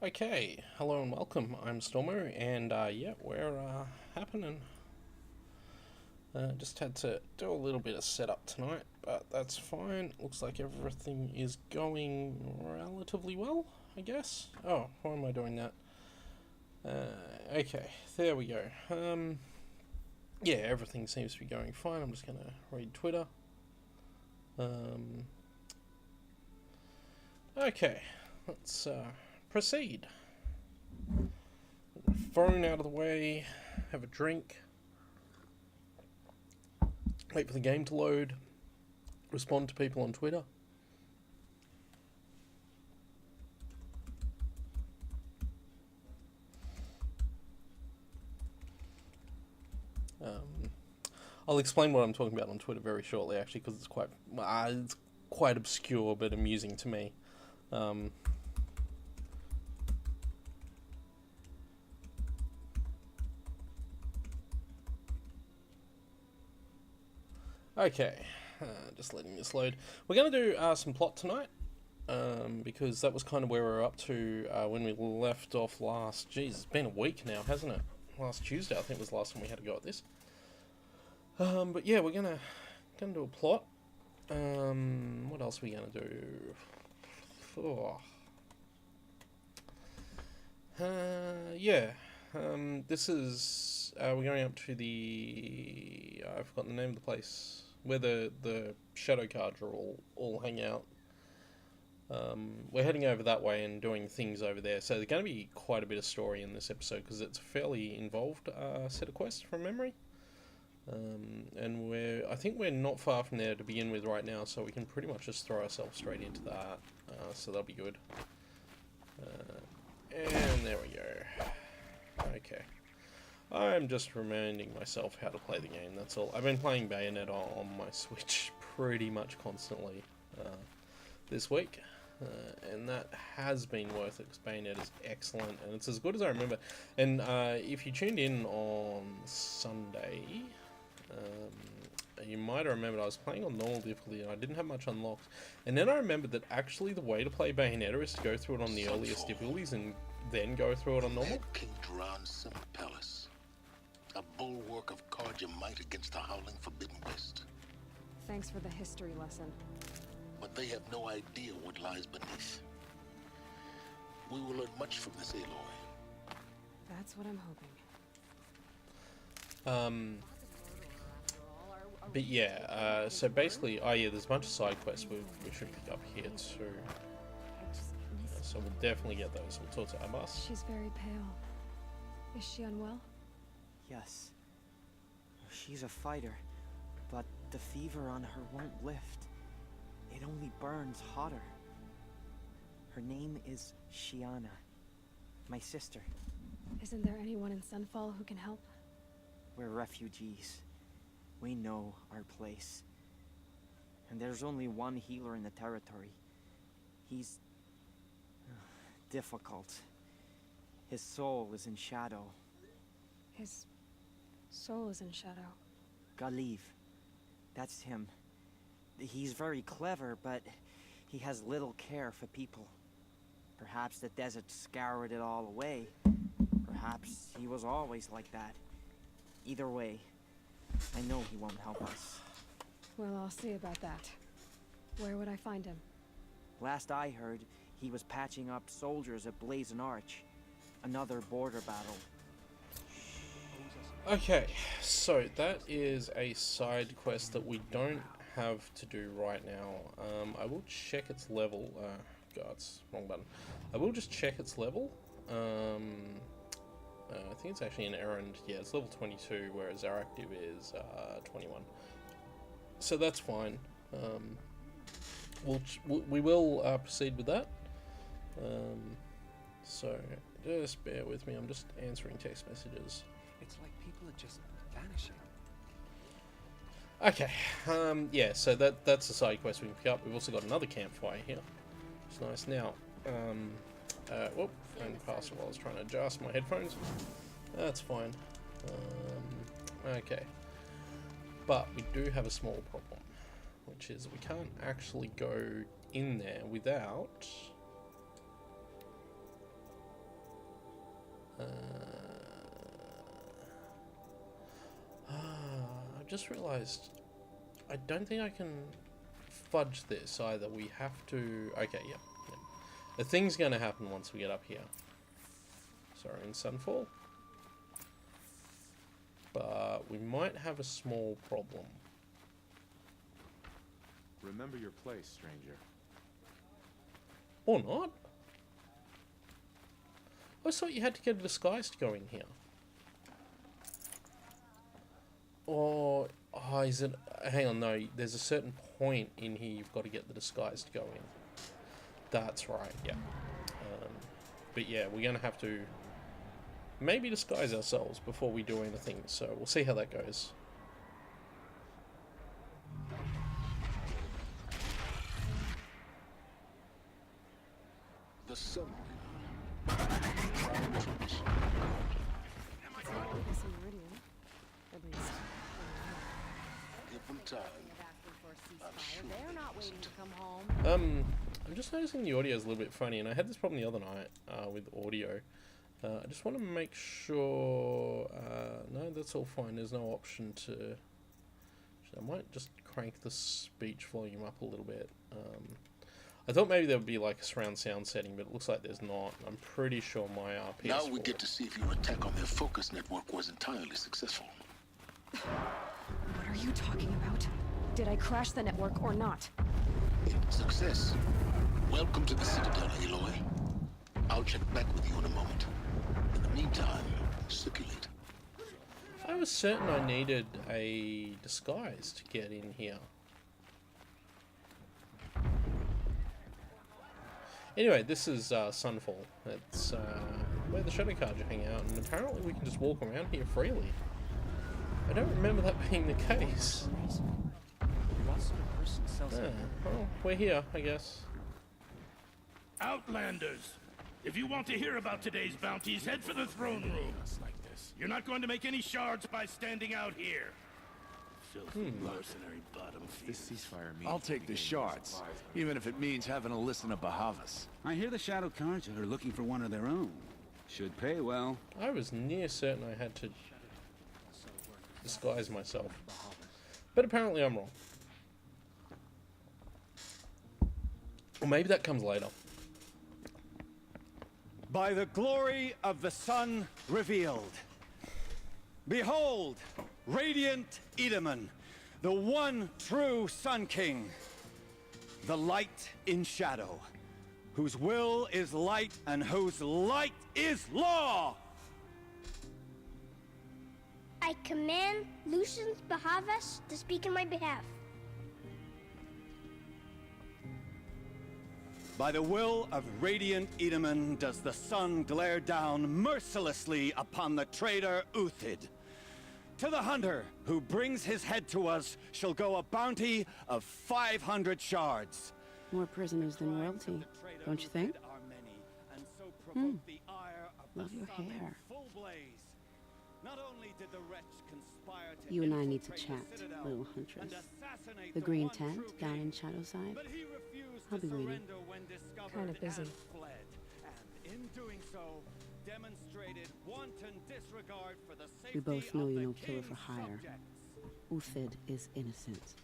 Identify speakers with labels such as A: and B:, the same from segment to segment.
A: Okay, hello and welcome. I'm Stormo, and yeah, we're happening. Just had to do a little bit of setup tonight, but that's fine. Looks like everything is going relatively well, I guess. Oh, why am I doing that? Okay, there we go. Yeah, everything seems to be going fine. I'm just gonna read Twitter. Okay, let's proceed. Phone out of the way, have a drink, wait for the game to load, respond to people on Twitter. I'll explain what I'm talking about on Twitter very shortly, actually, because it's quite obscure but amusing to me. Okay, just letting this load. We're going to do some plot tonight, because that was kind of where we were up to when we left off last. Jeez, it's been a week now, hasn't it? Last Tuesday, I think, was the last time we had to go at this. But yeah, we're gonna do a plot. What else are we gonna do? Oh. Yeah. This is we're going up to the I've forgotten the name of the place where the shadow cards are all hang out. We're heading over that way and doing things over there. So there's going to be quite a bit of story in this episode because it's a fairly involved set of quests from memory. And I think we're not far from there to begin with right now, so we can pretty much just throw ourselves straight into that. So that'll be good. And there we go. Okay. I'm just reminding myself how to play the game, that's all. I've been playing Bayonetta on my Switch pretty much constantly this week. And that has been worth it because Bayonetta is excellent and it's as good as I remember. And if you tuned in on Sunday, you might have remembered I was playing on normal difficulty and I didn't have much unlocked. And then I remembered that actually the way to play Bayonetta is to go through it on the earliest difficulties and then go through it on normal.
B: King Duran's palace, a bulwark of Karja might against the howling Forbidden West.
C: Thanks for the history lesson.
B: But they have no idea what lies beneath. We will learn much from this Aloy.
C: That's what I'm hoping.
A: But yeah, so basically, yeah, there's a bunch of side quests we should pick up here too. So we'll definitely get those. We'll talk to Abbas.
C: She's very pale. Is she unwell?
D: Yes. She's a fighter, but the fever on her won't lift. It only burns hotter. Her name is Shiana, my sister.
C: Isn't there anyone in Sunfall who can help?
D: We're refugees. We know our place. And there's only one healer in the territory. He's difficult. His soul is in shadow.
C: His soul is in shadow.
D: Galiv. That's him. He's very clever, but he has little care for people. Perhaps the desert scoured it all away. Perhaps he was always like that. Either way, I know he won't help us.
C: Well, I'll see about that. Where would I find him?
D: Last I heard, he was patching up soldiers at Blazon Arch. Another border battle.
A: Okay, so that is a side quest that we don't have to do right now. I will check its level. God, it's wrong button. I will just check its level. I think it's actually an errand. Yeah, it's level 22, whereas our active is 21. So that's fine. We will proceed with that. So just bear with me. I'm just answering text messages.
E: It's like people are just vanishing.
A: Okay. Yeah. So that's the side quest we can pick up. We've also got another campfire here. It's nice. Now, whoop, phone passed while I was trying to adjust my headphones. That's fine. Okay. But we do have a small problem, which is we can't actually go in there without I've just realised I don't think I can fudge this either. We have to... Okay, yep. A thing's going to happen once we get up here. Sorry, in Sunfall. But we might have a small problem.
F: Remember your place, stranger.
A: Or not. I thought you had to get a disguise to go in here. Or... Oh, is it... Hang on, no. There's a certain point in here you've got to get the disguise to go in. That's right, yeah. But yeah, we're going to have to maybe disguise ourselves before we do anything. So we'll see how that goes.
B: The sun.
C: It's a meridian. At least.
B: Give them time.
C: They're not waiting to come home.
A: I'm just noticing the audio is a little bit funny, and I had this problem the other night with audio. I just want to make sure... no, that's all fine. There's no option to... I might just crank the speech volume up a little bit. I thought maybe there would be like a surround sound setting, but it looks like there's not. I'm pretty sure my PS4...
B: Now we get to see if your attack on their focus network was entirely successful.
C: What are you talking about? Did I crash the network or not?
B: Success. Welcome to the Citadel, Aloy. I'll check back with you in a moment. In the meantime, circulate.
A: I was certain I needed a disguise to get in here. Anyway, this is Sunfall. It's where the Shadow Carja hang out, and apparently we can just walk around here freely. I don't remember that being the case.
E: What sort of person sells
A: Yeah, well, we're here, I guess.
G: Outlanders, if you want to hear about today's bounties, head for the throne room. You're not going to make any shards by standing out here. Filthy mercenary bottom
F: This
G: feeders.
F: ceasefire means
H: I'll take the shards, even if it means having to listen to Bahavas.
I: I hear the Shadow Carja are looking for one of their own. Should pay well.
A: I was near certain I had to disguise myself. But apparently I'm wrong. Or maybe that comes later.
J: By the glory of the sun revealed. Behold, radiant Edaman, the one true Sun King. The light in shadow, whose will is light and whose light is law.
K: I command Lucius Bahavas to speak in my behalf.
J: By the will of radiant Edaman does the sun glare down mercilessly upon the traitor Uthid. To the hunter who brings his head to us shall go a bounty of 500 shards.
L: More prisoners than royalty, don't you think? Love your hair.
J: Not only did the wretch conspire to
L: You and I need to
J: infiltrate
L: chat,
J: the Citadel
L: little huntress.
J: and assassinate
L: The green
J: one
L: tent
J: true
L: down
J: king,
L: in Shadowside.
J: but he refused
L: I'll
J: to
L: be waiting.
J: surrender when discovered
C: Kinda busy.
J: and fled. And in doing so, demonstrated wanton disregard for the safety
L: We both know
J: of
L: you're
J: the
L: no killer
J: king's
L: for hire.
J: subjects.
L: Uthid is innocent.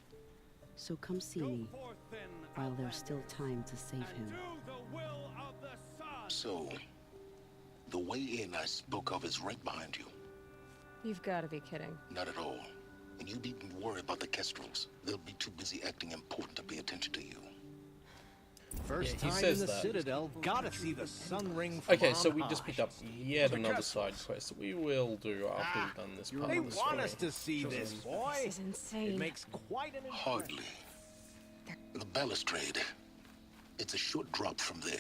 L: So come see
J: Go
L: me
J: forth then,
L: while there's
J: Outlander,
L: still time to save
J: and
L: him.
J: do the will of the sun.
B: So, the way in I spoke of is right behind you.
C: You've got to be kidding.
B: Not at all. And you needn't worry about the Kestrels. They'll be too busy acting important to pay attention to you.
E: First
A: Yeah, he
E: time
A: says
E: in the
A: that.
E: Citadel, gotta see the sun ring from
A: Okay, so
E: on
A: we
E: high.
A: just picked up yet another side quest that we will do after we've done this part
E: They
A: of the
E: want
A: story.
E: us to see this, boy.
C: This is insane.
E: It makes quite an impression.
B: Hardly. The balustrade. It's a short drop from there.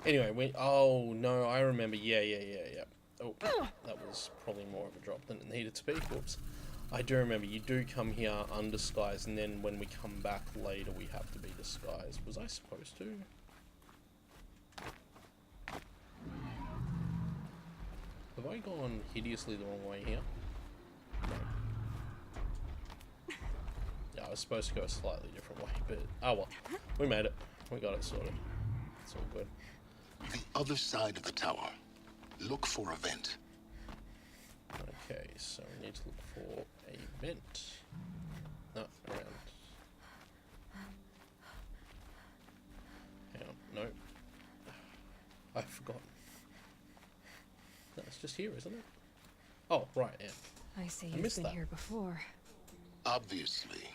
A: Anyway, oh no, I remember. Yeah. Oh, that was probably more of a drop than it needed to be. Whoops. I do remember. You do come here undisguised, and then when we come back later, we have to be disguised. Was I supposed to? Have I gone hideously the wrong way here? No. Yeah, I was supposed to go a slightly different way, but oh well. We made it. We got it sorted. It's all good.
B: The other side of the tower. Look for a vent.
A: Okay, so we need to look for a vent. No, around. Hang on, no. I've forgotten. No, it's just here, isn't it? Oh, right, yeah.
C: I see
A: I
C: you've
A: missed
C: been
A: that.
C: here before.
B: Obviously.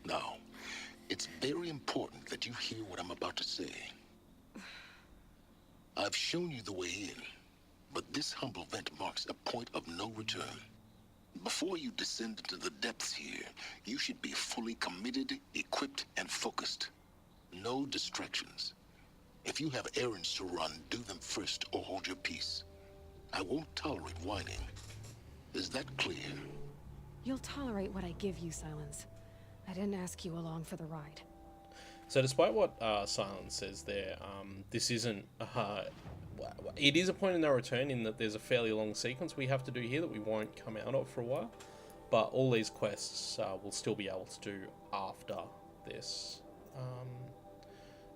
B: Now, it's very important that you hear what I'm about to say. I've shown you the way in, but this humble vent marks a point of no return. Before you descend into the depths here, you should be fully committed, equipped, and focused. No distractions. If you have errands to run, do them first or hold your peace. I won't tolerate whining. Is that clear?
C: You'll tolerate what I give you, Silence. I didn't ask you along for the ride.
A: So despite what Silence says there, this isn't... it is a point of no return in that there's a fairly long sequence we have to do here that we won't come out of for a while. But all these quests we'll still be able to do after this.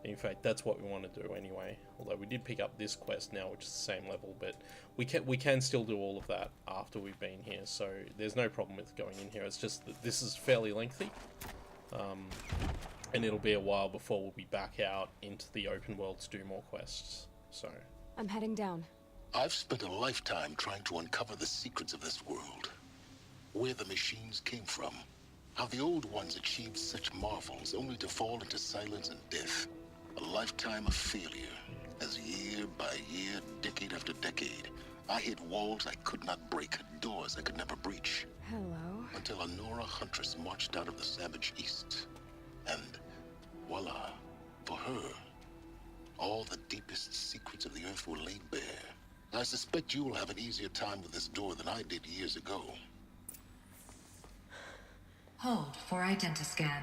A: In fact, that's what we want to do anyway. Although we did pick up this quest now, which is the same level, but we can still do all of that after we've been here. So there's no problem with going in here. It's just that this is fairly lengthy, and it'll be a while before we'll be back out into the open world to do more quests. So
C: I'm heading down.
B: I've spent a lifetime trying to uncover the secrets of this world. Where the machines came from. How the old ones achieved such marvels only to fall into silence and death. A lifetime of failure, as year by year, decade after decade, I hit walls I could not break, doors I could never breach.
C: Hello.
B: Until a Nora huntress marched out of the savage east. And voila, for her, all the deepest secrets of the earth were laid bare. I suspect you will have an easier time with this door than I did years ago.
M: Hold for identiscan.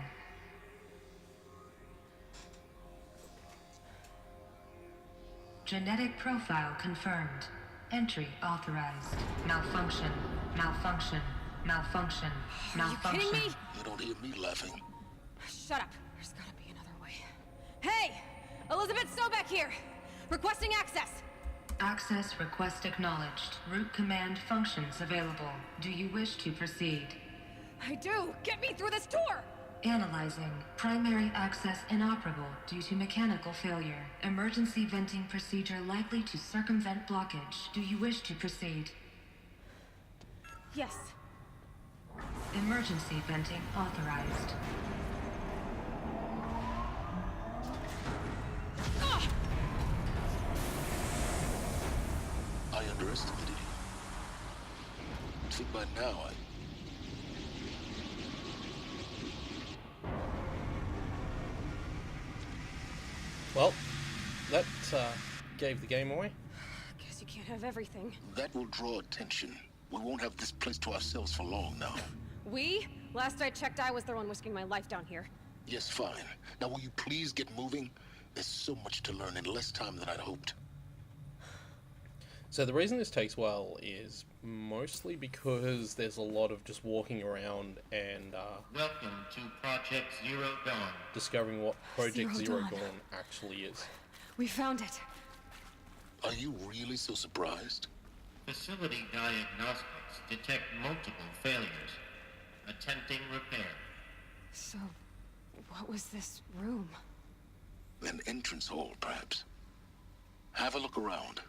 M: Genetic profile confirmed. Entry authorized. Malfunction. Malfunction. Malfunction. Malfunction.
C: Are you kidding me?
B: You don't hear me laughing.
C: Shut up. There's gotta be another way. Hey! Elizabeth Sobeck here! Requesting access!
M: Access request acknowledged. Root command functions available. Do you wish to proceed?
C: I do! Get me through this door!
M: Analyzing. Primary access inoperable due to mechanical failure. Emergency venting procedure likely to circumvent blockage. Do you wish to proceed?
C: Yes.
M: Emergency venting authorized.
B: I underestimated you. See, by now,
A: well, that gave the game away.
C: Guess you can't have everything.
B: That will draw attention. We won't have this place to ourselves for long now.
C: We? Last I checked, I was the one risking my life down here.
B: Yes, fine. Now will you please get moving? There's so much to learn in less time than I'd hoped.
A: So the reason this takes a while is mostly because there's a lot of just walking around and
N: welcome to Project Zero Dawn.
A: Discovering what Project
C: Zero
A: Dawn
C: Dawn
A: actually is.
C: We found it.
B: Are you really so surprised?
N: Facility diagnostics detect multiple failures. Attempting repair.
C: So, what was this room?
B: An entrance hall, perhaps. Have a look around.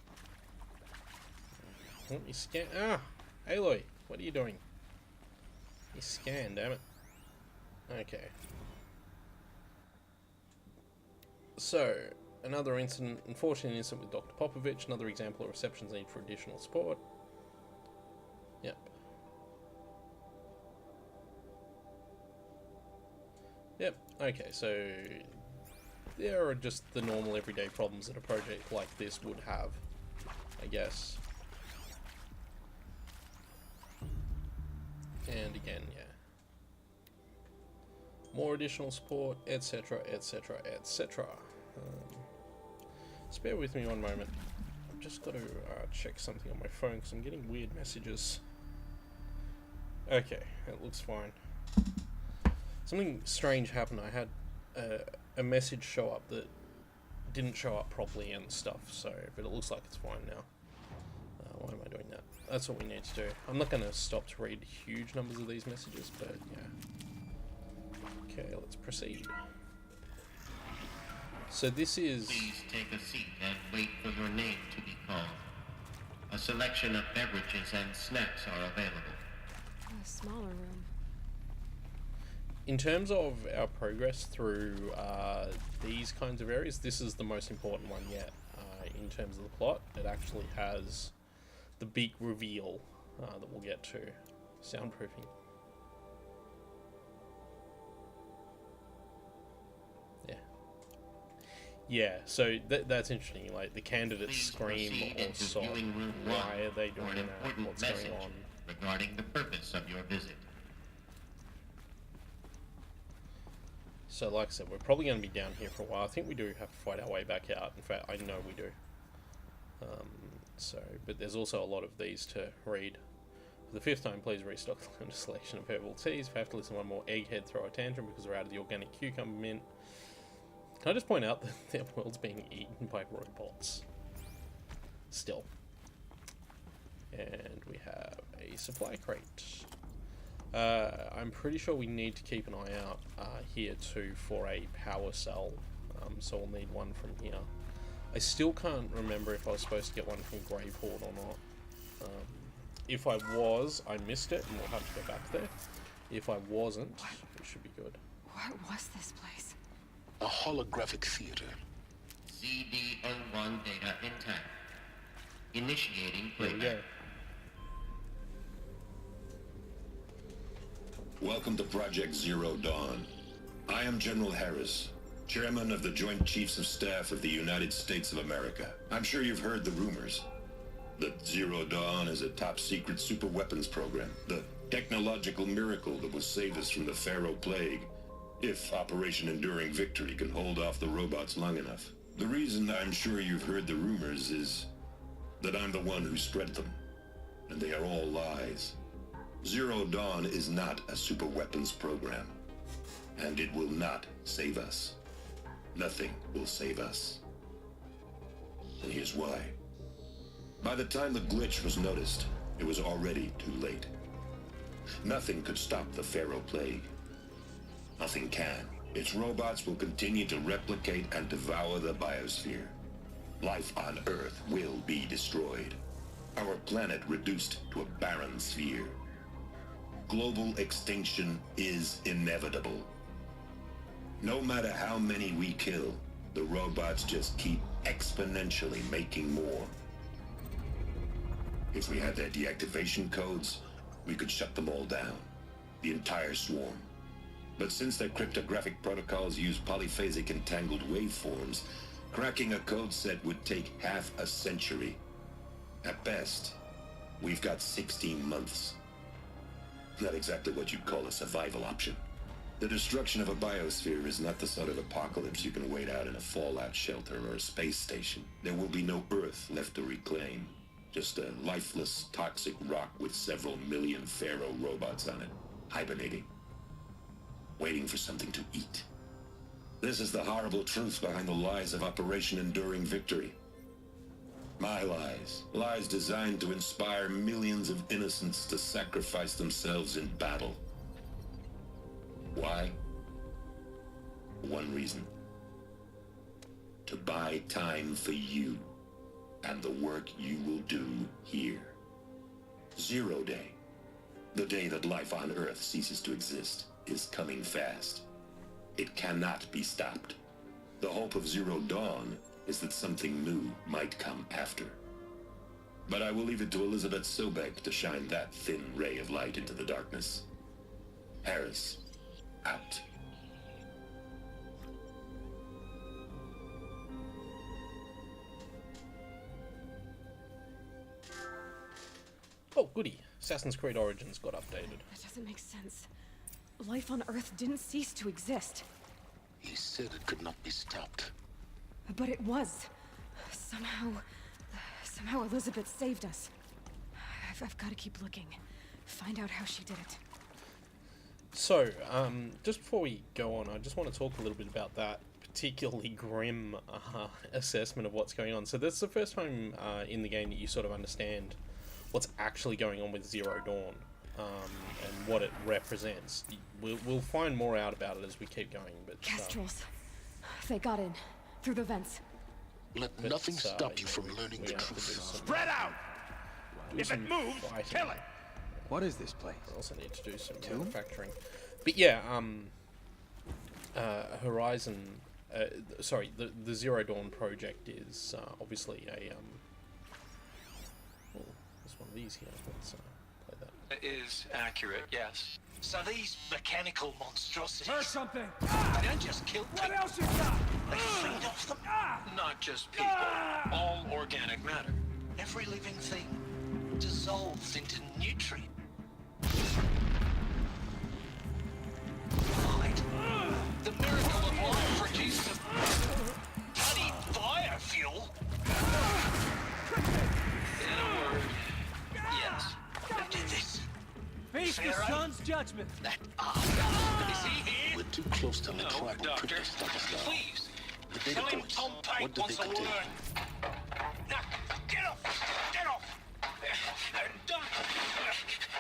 A: Let me scan. Aloy, what are you doing? You scan, damn it. Okay. So, another incident, unfortunate incident with Dr. Popovich, another example of reception's need for additional support. Yep. Yep, okay, so there are just the normal everyday problems that a project like this would have, I guess. And again, yeah. More additional support, etc, etc, etc. Just bear with me one moment. I've just got to check something on my phone because I'm getting weird messages. Okay, it looks fine. Something strange happened. I had a message show up that didn't show up properly and stuff, so, but it looks like it's fine now. Why am I doing that? that's what we need to do. I'm not going to stop to read huge numbers of these messages, but yeah. Okay, let's proceed. So this is...
N: Please take a seat and wait for your name to be called. A selection of beverages and snacks are available.
C: A smaller room.
A: In terms of our progress through these kinds of areas, this is the most important one yet. In terms of the plot, it actually has the big reveal that we'll get to. Soundproofing. Yeah, so that's interesting. Like, the candidates scream or sob. Why are they doing that? What's going on?
N: Regarding the purpose of your visit.
A: So, like I said, we're probably going to be down here for a while. I think we do have to fight our way back out. In fact, I know we do. But there's also a lot of these to read. For the 5th time, please restock the legislation of herbal teas. If I have to listen to one more egghead throw a tantrum because we're out of the organic cucumber mint. Can I just point out that their world's being eaten by robots? Still. And we have a supply crate. I'm pretty sure we need to keep an eye out here too for a power cell. So we'll need one from here. I still can't remember if I was supposed to get one from Gravehorde or not. If I was, I missed it and we'll have to go back there. If I wasn't, it should be good.
C: What was this place?
B: A holographic theater.
N: ZD-01 data intact. Initiating
A: There we
N: playback.
A: go.
O: Welcome to Project Zero Dawn. I am General Harris, Chairman of the Joint Chiefs of Staff of the United States of America. I'm sure you've heard the rumors that Zero Dawn is a top-secret superweapons program, the technological miracle that will save us from the Pharaoh Plague, if Operation Enduring Victory can hold off the robots long enough. The reason I'm sure you've heard the rumors is that I'm the one who spread them, and they are all lies. Zero Dawn is not a superweapons program, and it will not save us. Nothing will save us. And here's why. By the time the glitch was noticed, it was already too late. Nothing could stop the Pharaoh Plague. Nothing can. Its robots will continue to replicate and devour the biosphere. Life on Earth will be destroyed. Our planet reduced to a barren sphere. Global extinction is inevitable. No matter how many we kill, the robots just keep exponentially making more. If we had their deactivation codes, we could shut them all down. The entire swarm. But since their cryptographic protocols use polyphasic entangled waveforms, cracking a code set would take half a century. At best, we've got 16 months. Not exactly what you'd call a survival option. The destruction of a biosphere is not the sort of apocalypse you can wait out in a fallout shelter or a space station. There will be no Earth left to reclaim. Just a lifeless, toxic rock with several million Pharaoh robots on it, hibernating. Waiting for something to eat. This is the horrible truth behind the lies of Operation Enduring Victory. My lies. Lies designed to inspire millions of innocents to sacrifice themselves in battle. Why? One reason. To buy time for you and the work you will do here. Zero Day. The day that life on Earth ceases to exist is coming fast. It cannot be stopped. The hope of Zero Dawn is that something new might come after. But I will leave it to Elizabeth Sobek to shine that thin ray of light into the darkness. Harris, out.
A: Oh, goody. Assassin's Creed Origins got updated.
C: That doesn't make sense. Life on Earth didn't cease to exist.
B: He said it could not be stopped.
C: But it was. Somehow Elizabeth saved us. I've got to keep looking. Find out how she did it.
A: So, just before we go on, I just want to talk a little bit about that particularly grim assessment of what's going on. So that's the first time in the game that you sort of understand what's actually going on with Zero Dawn, and what it represents. We'll find more out about it as we keep going. But
C: Kestrels. They got in through the vents.
B: Let nothing stop you from learning the truth.
G: Spread out! If it moves, kill it!
I: What is this place?
A: We also need to do some manufacturing. But yeah, Horizon, sorry, the Zero Dawn project is obviously a oh, there's one of these here. Let's play that.
P: It is accurate, yes.
Q: So these mechanical monstrosities...
E: Heard something!
Q: They don't just kill people.
E: What else you got?
Q: They feed off them.
P: Not just people, all organic matter.
Q: Every living thing dissolves into nutrient. Right. The miracle of life produced a bloody biofuel.
P: In a word, yes.
Q: Who did this?
E: Face the
Q: Pharaoh?
E: sun's judgment.
Q: That bastard. Is he here?
B: We're too close to the
P: No,
B: tribal
P: Doctor.
B: crypto stuff now.
Q: Please.
B: The
Q: Tell
B: data
Q: him
B: points.
Q: Tom Pate
B: What do
Q: wants
B: they
Q: to
B: contain?
Q: learn. Now, get off! Get off! Don't...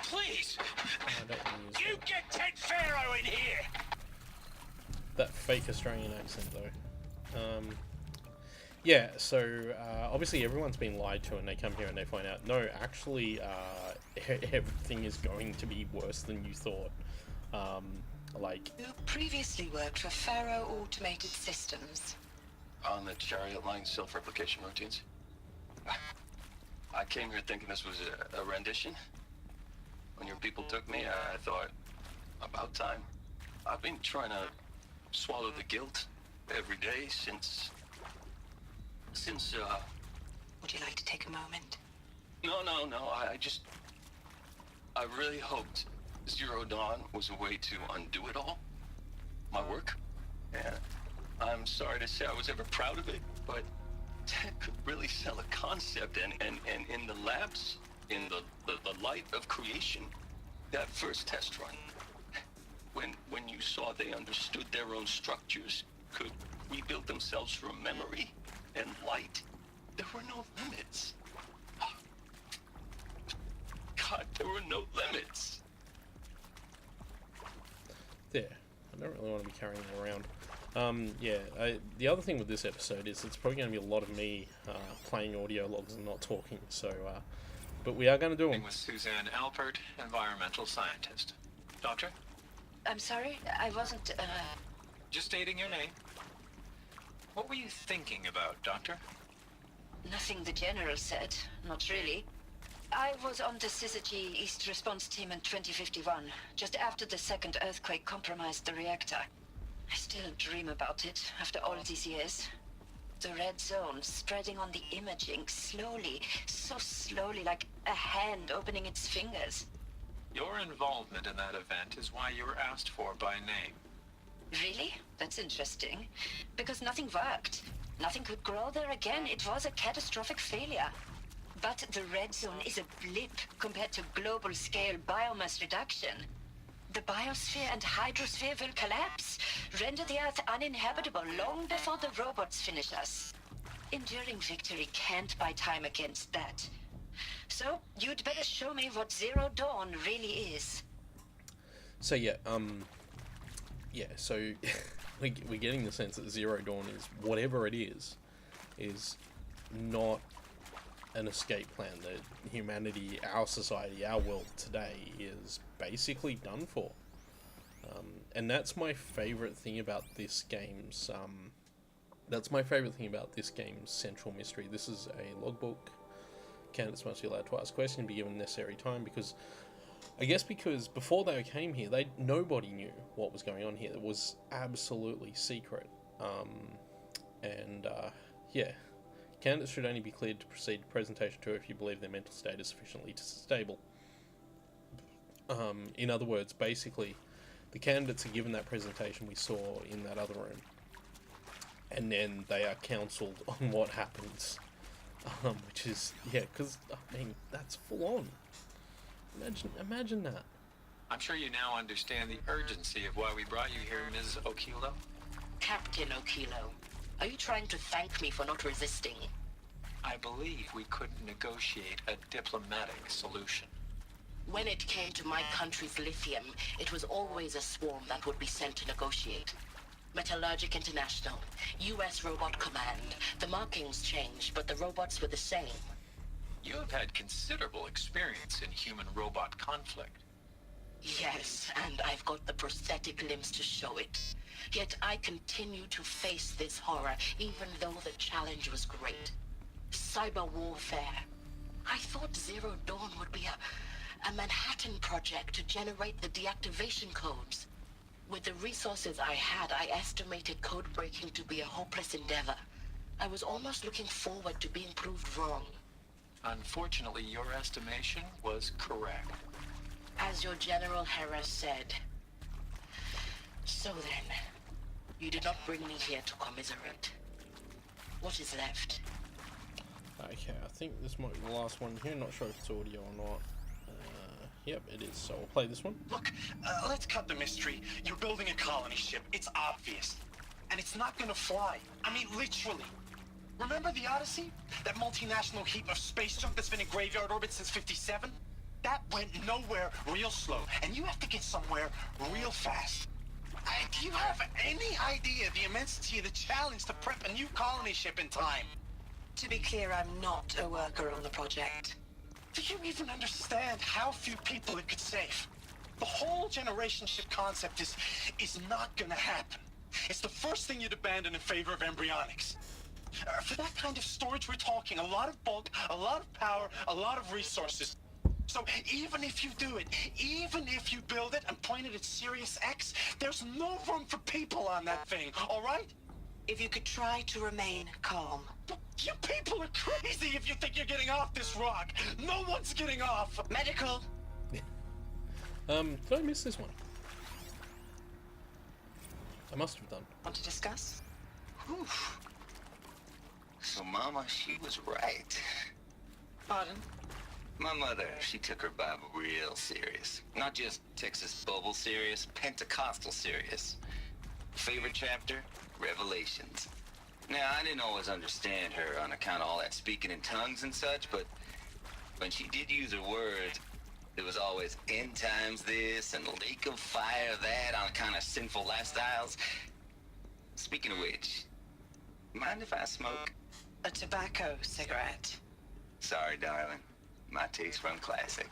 Q: Please! You get Ted Pharaoh in here!
A: That fake Australian accent though. Yeah, so obviously everyone's been lied to and they come here and they find out, no, actually everything is going to be worse than you thought. Like...
R: You previously worked for Pharaoh Automated Systems.
P: On the chariot line self-replication routines. I came here thinking this was a rendition. When your people took me, I thought, about time. I've been trying to swallow the guilt every day since...
R: Would you like to take a moment?
P: No, I really hoped Zero Dawn was a way to undo it all. My work. And I'm sorry to say I was ever proud of it, but Ted could really sell a concept, and in the labs, in the light of creation, that first test run, when you saw they understood their own structures, could rebuild themselves from memory and light, there were no limits. God, there were no limits.
A: There. I don't really want to be carrying that around. The other thing with this episode is it's probably going to be a lot of me playing audio logs and not talking, so, but we are going to do them.
P: With Suzanne Alpert, environmental scientist. Doctor?
R: I'm sorry, I wasn't,
P: Just stating your name. What were you thinking about, Doctor?
R: Nothing the General said, not really. I was on the Syzygy East Response Team in 2051, just after the second earthquake compromised the reactor. I still dream about it, after all these years. The red zone spreading on the imaging, slowly, so slowly, like a hand opening its fingers.
P: Your involvement in that event is why you were asked for by name.
R: Really? That's interesting. Because nothing worked. Nothing could grow there again. It was a catastrophic failure. But the red zone is a blip compared to global-scale biomass reduction. The biosphere and hydrosphere will collapse, render the Earth uninhabitable long before the robots finish us. Enduring victory can't buy time against that. So, you'd better show me what Zero Dawn really is.
A: So so we're getting the sense that Zero Dawn is, whatever it is not an escape plan. That humanity, our society, our world today is basically done for. And that's my favorite thing about this game's central mystery. This is a logbook. Candidates must be allowed to ask questions, be given necessary time, because before they came here, nobody knew what was going on here. It was absolutely secret. Candidates should only be cleared to proceed to presentation 2 if you believe their mental state is sufficiently stable. In other words, basically, the candidates are given that presentation we saw in that other room, and then they are counselled on what happens, which is, because, I mean, that's full on. Imagine that.
P: I'm sure you now understand the urgency of why we brought you here, Ms. Okilo.
R: Captain Okilo, are you trying to thank me for not resisting?
Q: I believe we couldn't negotiate a diplomatic solution.
S: When it came to my country's lithium, it was always a swarm that would be sent to negotiate. Metallurgic International, U.S. Robot Command. The markings changed, but the robots were the same.
Q: You have had considerable experience in human-robot conflict.
S: Yes, and I've got the prosthetic limbs to show it. Yet I continue to face this horror, even though the challenge was great. Cyber warfare. I thought Zero Dawn would be a Manhattan project to generate the deactivation codes. With the resources I had, I estimated code breaking to be a hopeless endeavor. I was almost looking forward to being proved wrong.
Q: Unfortunately, your estimation was correct.
S: As your General Harris said. So then, you did not bring me here to commiserate. What is left?
A: Okay, I think this might be the last one here. Not sure if it's audio or not. Yep, it is, so I'll play this one.
T: Look, let's cut the mystery. You're building a colony ship. It's obvious. And it's not gonna fly. I mean, literally. Remember the Odyssey? That multinational heap of space junk that's been in graveyard orbit since '57? That went nowhere real slow. And you have to get somewhere real fast. Do you have any idea the immensity of the challenge to prep a new colony ship in time?
S: To be clear, I'm not a worker on the project.
T: Do you even understand how few people it could save? The whole generation ship concept is not gonna happen. It's the first thing you'd abandon in favor of embryonics. For that kind of storage, we're talking a lot of bulk, a lot of power, a lot of resources. So even if you do it, even if you build it and point it at Sirius X, there's no room for people on that thing, all right?
S: If you could try to remain calm.
T: You people are crazy if you think you're getting off this rock. No one's getting off.
S: Medical.
A: Did I miss this one? I must have done.
S: Want to discuss?
P: Whew. So Mama, she was right.
S: Pardon?
P: My mother, she took her Bible real serious. Not just Texas Bible serious, Pentecostal serious. Favorite chapter? Revelations. Now, I didn't always understand her on account of all that speaking in tongues and such, but when she did use her words, there was always end times this and lake of fire that on account of sinful lifestyles. Speaking of which, mind if I smoke?
S: A tobacco cigarette.
P: Sorry, darling. My taste run classic.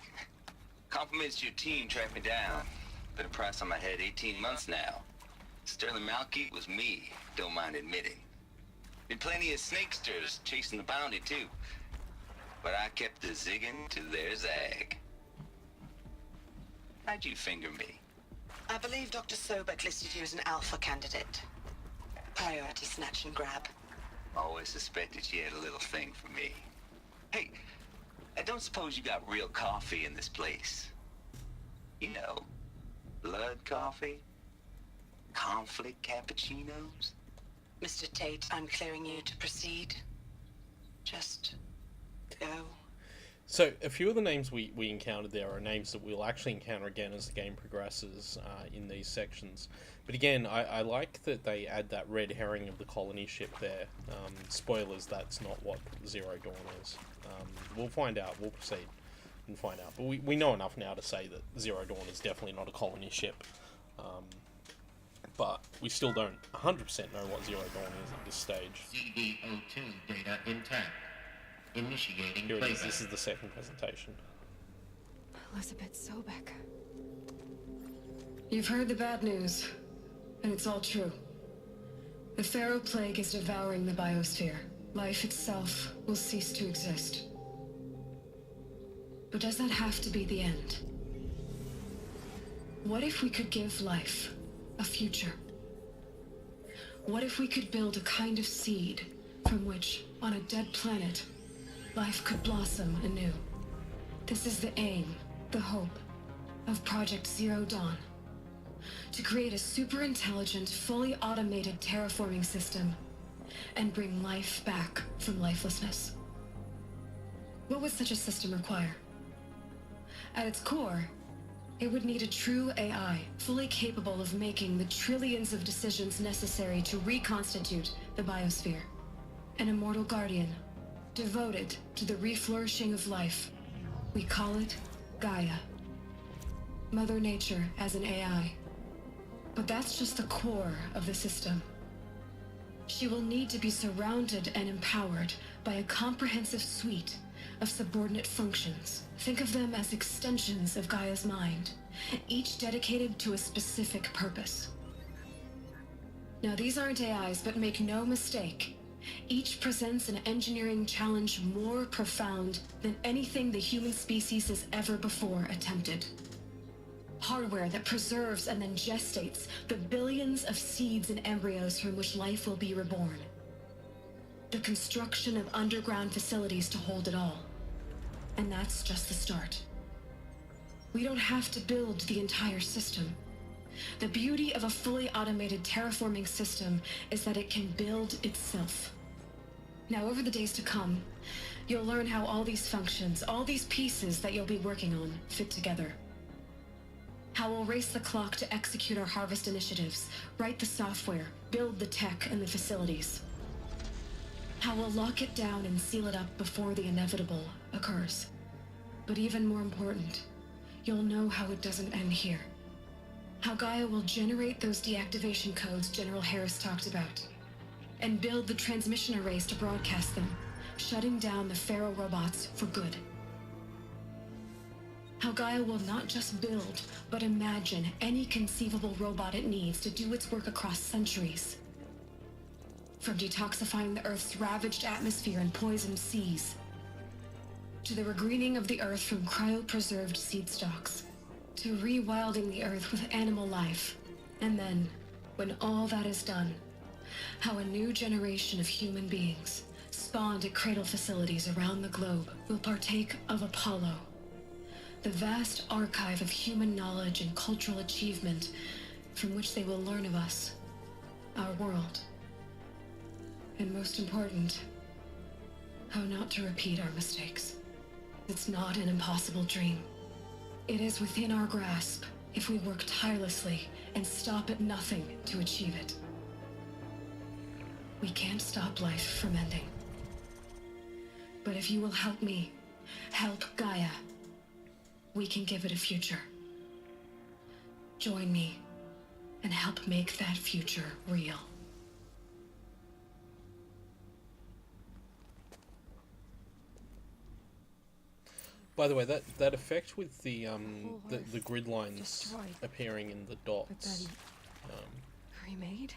P: Compliments to your team tracked me down. Been a price on my head 18 months now. Sterling Malky was me, don't mind admitting. Been plenty of snakesters chasing the bounty too. But I kept the zigging to their zag. How'd you finger me?
S: I believe Dr. Sobek listed you as an alpha candidate. Priority snatch and grab.
P: Always suspected she had a little thing for me. Hey, I don't suppose you got real coffee in this place. You know, blood coffee? Conflict cappuccinos?
S: Mr. Tate, I'm clearing you to proceed. Just go.
A: So, a few of the names we encountered there are names that we'll actually encounter again as the game progresses in these sections. But again, I like that they add that red herring of the colony ship there. Spoilers, that's not what Zero Dawn is. We'll find out, we'll proceed and find out. But we know enough now to say that Zero Dawn is definitely not a colony ship. But we still don't 100% know what Zero Dawn is at this stage.
N: CD02 data intact. Initiating
A: Here it is.
N: playback.
A: This is the second presentation.
C: Elizabeth Sobek.
U: You've heard the bad news, and it's all true. The Pharaoh Plague is devouring the biosphere. Life itself will cease to exist. But does that have to be the end? What if we could give life a future? What if we could build a kind of seed from which, on a dead planet, life could blossom anew? This is the aim, the hope, of Project Zero Dawn. To create a super-intelligent, fully automated terraforming system and bring life back from lifelessness. What would such a system require? At its core, it would need a true AI, fully capable of making the trillions of decisions necessary to reconstitute the biosphere. An immortal guardian devoted to the reflourishing of life. We call it Gaia. Mother Nature as an AI. But that's just the core of the system. She will need to be surrounded and empowered by a comprehensive suite of subordinate functions. Think of them as extensions of Gaia's mind, each dedicated to a specific purpose. Now, these aren't AIs, but make no mistake, each presents an engineering challenge more profound than anything the human species has ever before attempted. Hardware that preserves and then gestates the billions of seeds and embryos from which life will be reborn. The construction of underground facilities to hold it all. And that's just the start. We don't have to build the entire system. The beauty of a fully automated terraforming system is that it can build itself. Now, over the days to come, you'll learn how all these functions, all these pieces that you'll be working on, fit together. How we'll race the clock to execute our harvest initiatives, write the software, build the tech and the facilities. How we'll lock it down and seal it up before the inevitable occurs. But even more important, you'll know how it doesn't end here. How Gaia will generate those deactivation codes General Harris talked about, and build the transmission arrays to broadcast them, shutting down the Pharaoh robots for good. How Gaia will not just build, but imagine any conceivable robot it needs to do its work across centuries. From detoxifying the Earth's ravaged atmosphere and poisoned seas, to the regreening of the Earth from cryopreserved seed stalks, to rewilding the Earth with animal life. And then, when all that is done, how a new generation of human beings, spawned at cradle facilities around the globe, will partake of Apollo, the vast archive of human knowledge and cultural achievement from which they will learn of us, our world. And most important, how not to repeat our mistakes. It's not an impossible dream. It is within our grasp if we work tirelessly and stop at nothing to achieve it. We can't stop life from ending. But if you will help me, help Gaia, we can give it a future. Join me and help make that future real.
A: By the way, that effect with the grid lines destroyed, appearing in the dots.
C: Remade?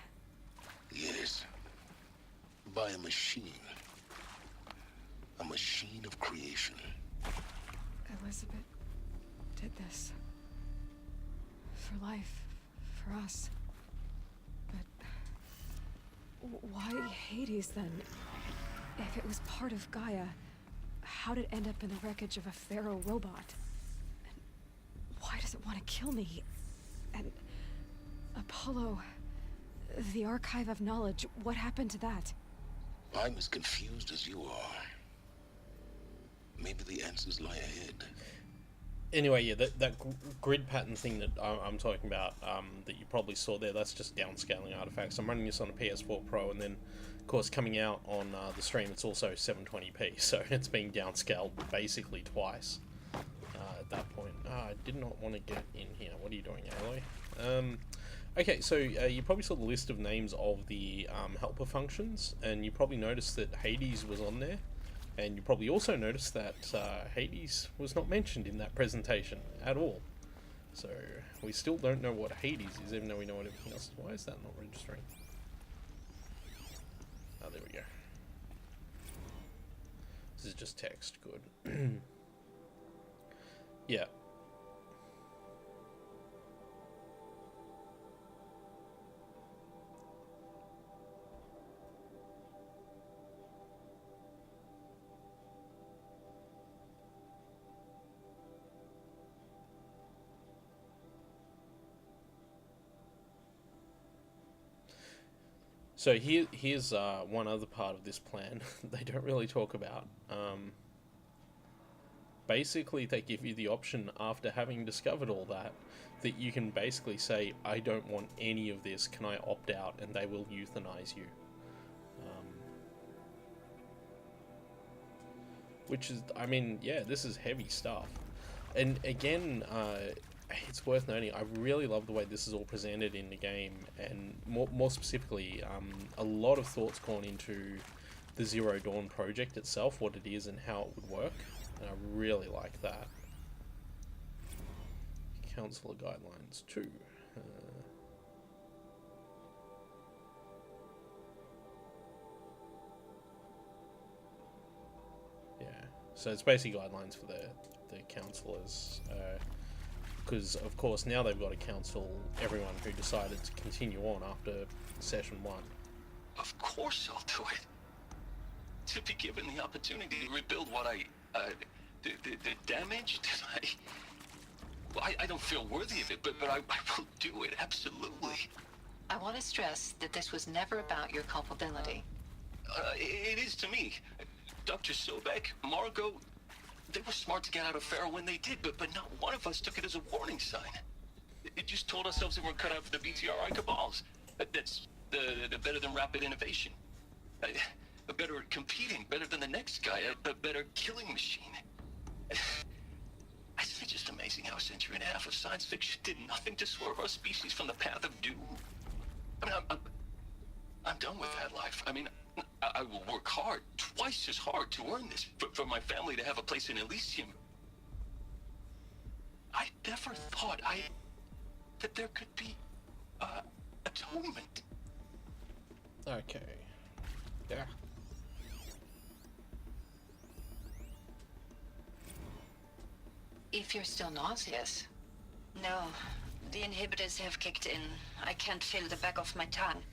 B: Yes. By a machine. A machine of creation.
C: Elizabeth did this. For life. For us. But why Hades then? If it was part of Gaia, how did it end up in the wreckage of a Pharaoh robot? And why does it want to kill me? And Apollo, the archive of knowledge, what happened to that?
B: I'm as confused as you are. Maybe the answers lie ahead.
A: Anyway, yeah, that grid pattern thing that I'm talking about, that you probably saw there, that's just downscaling artifacts. I'm running this on a PS4 Pro, and then, of course, coming out on the stream, it's also 720p, so it's being downscaled basically twice at that point. I did not want to get in here. What are you doing, Aloy? Okay, so you probably saw the list of names of the helper functions, and you probably noticed that Hades was on there. And you probably also noticed that Hades was not mentioned in that presentation at all. So we still don't know what Hades is, even though we know what everything else is. Why is that not registering? Oh, there we go. This is just text. Good. Yeah. So here's one other part of this plan they don't really talk about. Basically, they give you the option, after having discovered all that you can basically say, I don't want any of this, can I opt out? And they will euthanize you. which is, I mean, yeah, this is heavy stuff. And again, it's worth noting, I really love the way this is all presented in the game, and more specifically, a lot of thought's gone into the Zero Dawn project itself, what it is and how it would work, and I really like that. Counselor Guidelines 2. Yeah, so it's basically guidelines for the counselors, because of course now they've got to counsel everyone who decided to continue on after session 1.
P: Of course I'll do it. To be given the opportunity to rebuild what the damage that I don't feel worthy of it, but I will do it, absolutely.
M: I want to stress that this was never about your culpability.
P: It is to me. Dr. Sobek, Margot, they were smart to get out of Pharaoh when they did, but not one of us took it as a warning sign. It just told ourselves that we're cut out for the BTRI cabals. That's the better than rapid innovation. Better at competing, better than the next guy, a better killing machine. It's just amazing how a century and a half of science fiction did nothing to swerve our species from the path of doom. I mean, I'm done with that life. I mean, I will work hard, twice as hard, to earn this, for my family to have a place in Elysium. I never thought that there could be atonement.
A: Okay. Yeah.
M: If you're still nauseous.
R: No, the inhibitors have kicked in. I can't feel the back of my tongue.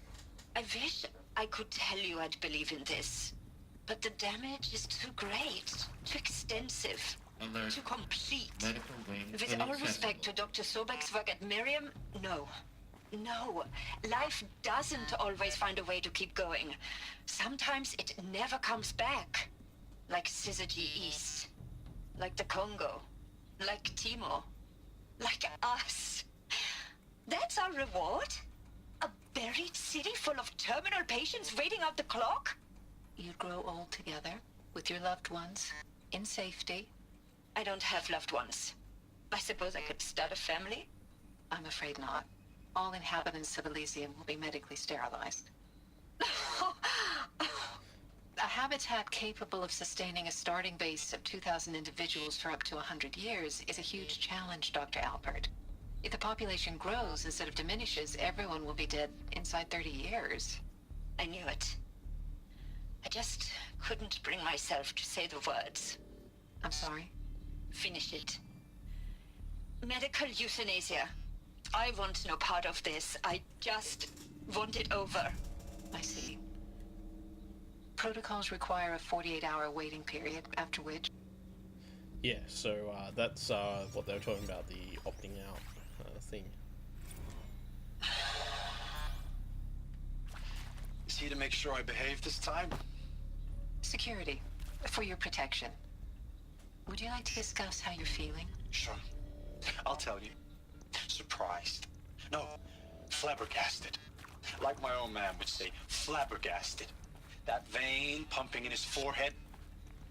R: I wish I could tell you I'd believe in this, but the damage is too great, too extensive,
N: Alert.
R: too complete.
N: Medical wing
R: With all respect to Dr. Sobek's work at Miriam, no. No, life doesn't always find a way to keep going. Sometimes it never comes back. Like Syzygy East. Like the Congo. Like Timo. Like us. That's our reward? A buried city full of terminal patients waiting out the clock?
M: You'd grow old together, with your loved ones, in safety.
R: I don't have loved ones. I suppose I could start a family?
M: I'm afraid not. All inhabitants of Elysium will be medically sterilized. A habitat capable of sustaining a starting base of 2,000 individuals for up to 100 years is a huge challenge, Dr. Alpert. If the population grows instead of diminishes, everyone will be dead inside 30 years.
R: I knew it. I just couldn't bring myself to say the words.
M: I'm sorry?
R: Finish it. Medical euthanasia. I want no part of this. I just want it over.
M: I see. Protocols require a 48-hour waiting period, after which...
A: Yeah, so that's what they were talking about, the opting out thing.
T: Is he to make sure I behave this time?
M: Security. For your protection. Would you like to discuss how you're feeling?
T: Sure. I'll tell you. Surprised. No, flabbergasted. Like my own man would say, flabbergasted. That vein pumping in his forehead.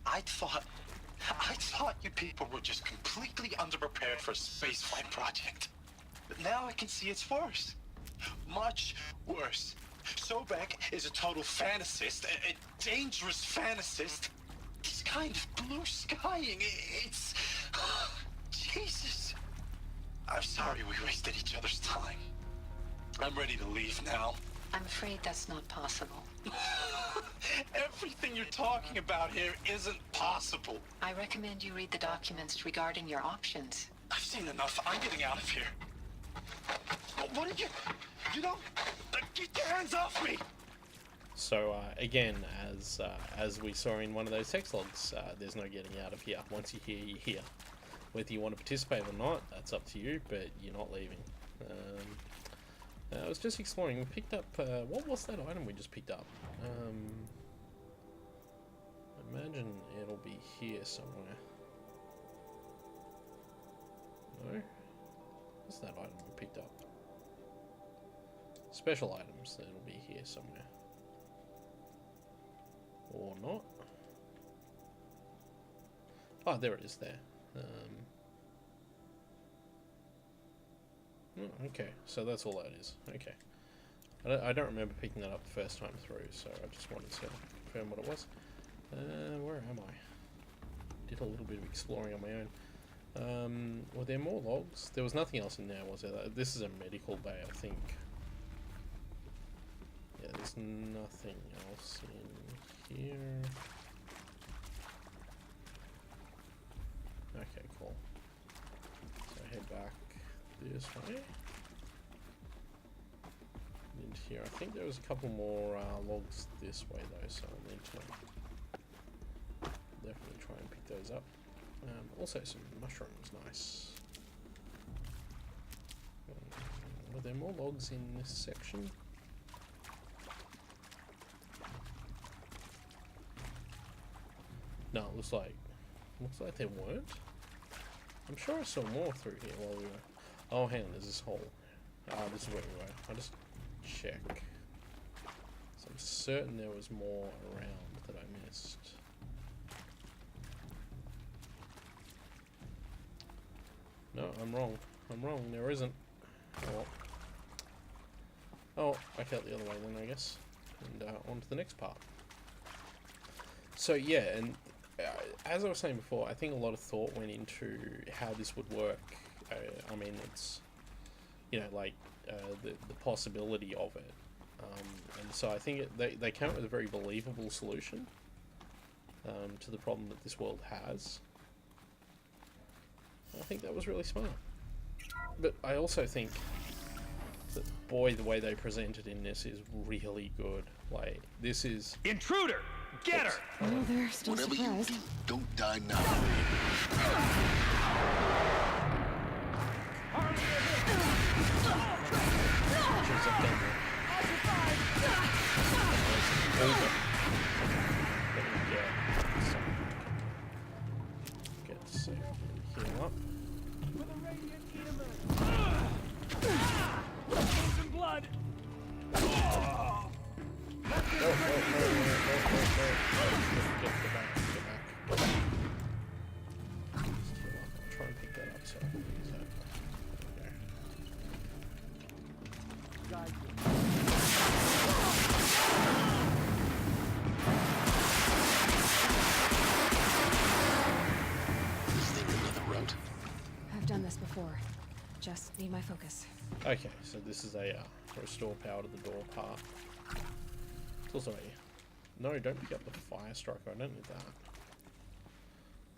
T: I thought you people were just completely underprepared for a spaceflight project. But now I can see it's worse. Much worse. Sobek is a total fantasist, a dangerous fantasist. He's kind of blue skying. It's... Jesus. I'm sorry we wasted each other's time. I'm ready to leave now.
M: I'm afraid that's not possible.
T: Everything you're talking about here isn't possible.
M: I recommend you read the documents regarding your options.
T: I've seen enough. I'm getting out of here. What did you... You don't... Get your hands off me!
A: So again, as we saw in one of those text logs, there's no getting out of here. Once you're here, you're here. Whether you want to participate or not, that's up to you, but you're not leaving. I was just exploring. We picked up... what was that item we just picked up? I imagine it'll be here somewhere. No? What's that item we picked up? Special items. It'll be here somewhere. Or not. Oh, there it is there. Okay, so that's all that is. Okay. I don't remember picking that up the first time through, so I just wanted to confirm what it was. Where am I? Did a little bit of exploring on my own. Were there more logs? There was nothing else in there, was there? This is a medical bay, I think. Yeah, there's nothing else in here. Okay, cool. So head back this way. Into here. I think there was a couple more logs this way though, so I'll need to definitely try and pick those up. Also some mushrooms, nice. Were there more logs in this section? No, it looks like there weren't. I'm sure I saw more through here while we were. Oh, hang on, there's this hole. This is where we were. I'll just check. So I'm certain there was more around that I missed. No, I'm wrong. I'm wrong. There isn't. Oh, back out the other way then, I guess. And on to the next part. So yeah, and as I was saying before, I think a lot of thought went into how this would work. I mean, it's, you know, like the possibility of it. And so I think they came up with a very believable solution to the problem that this world has. I think that was really smart. But I also think that, boy, the way they presented in this is really good. Like, this is...
J: Intruder! Get her!
C: Oh, they're still
B: Whatever
C: surprised.
B: you do, don't die now.
A: Get safe. Heal up.
E: Losing blood.
A: Get back. I'll try and pick that up so I can use that.
B: Is there another route?
C: I've done this before. Just need my focus.
A: Okay, so this is a restore power to the door part. It's also a... No, don't pick up the fire striker. I don't need that.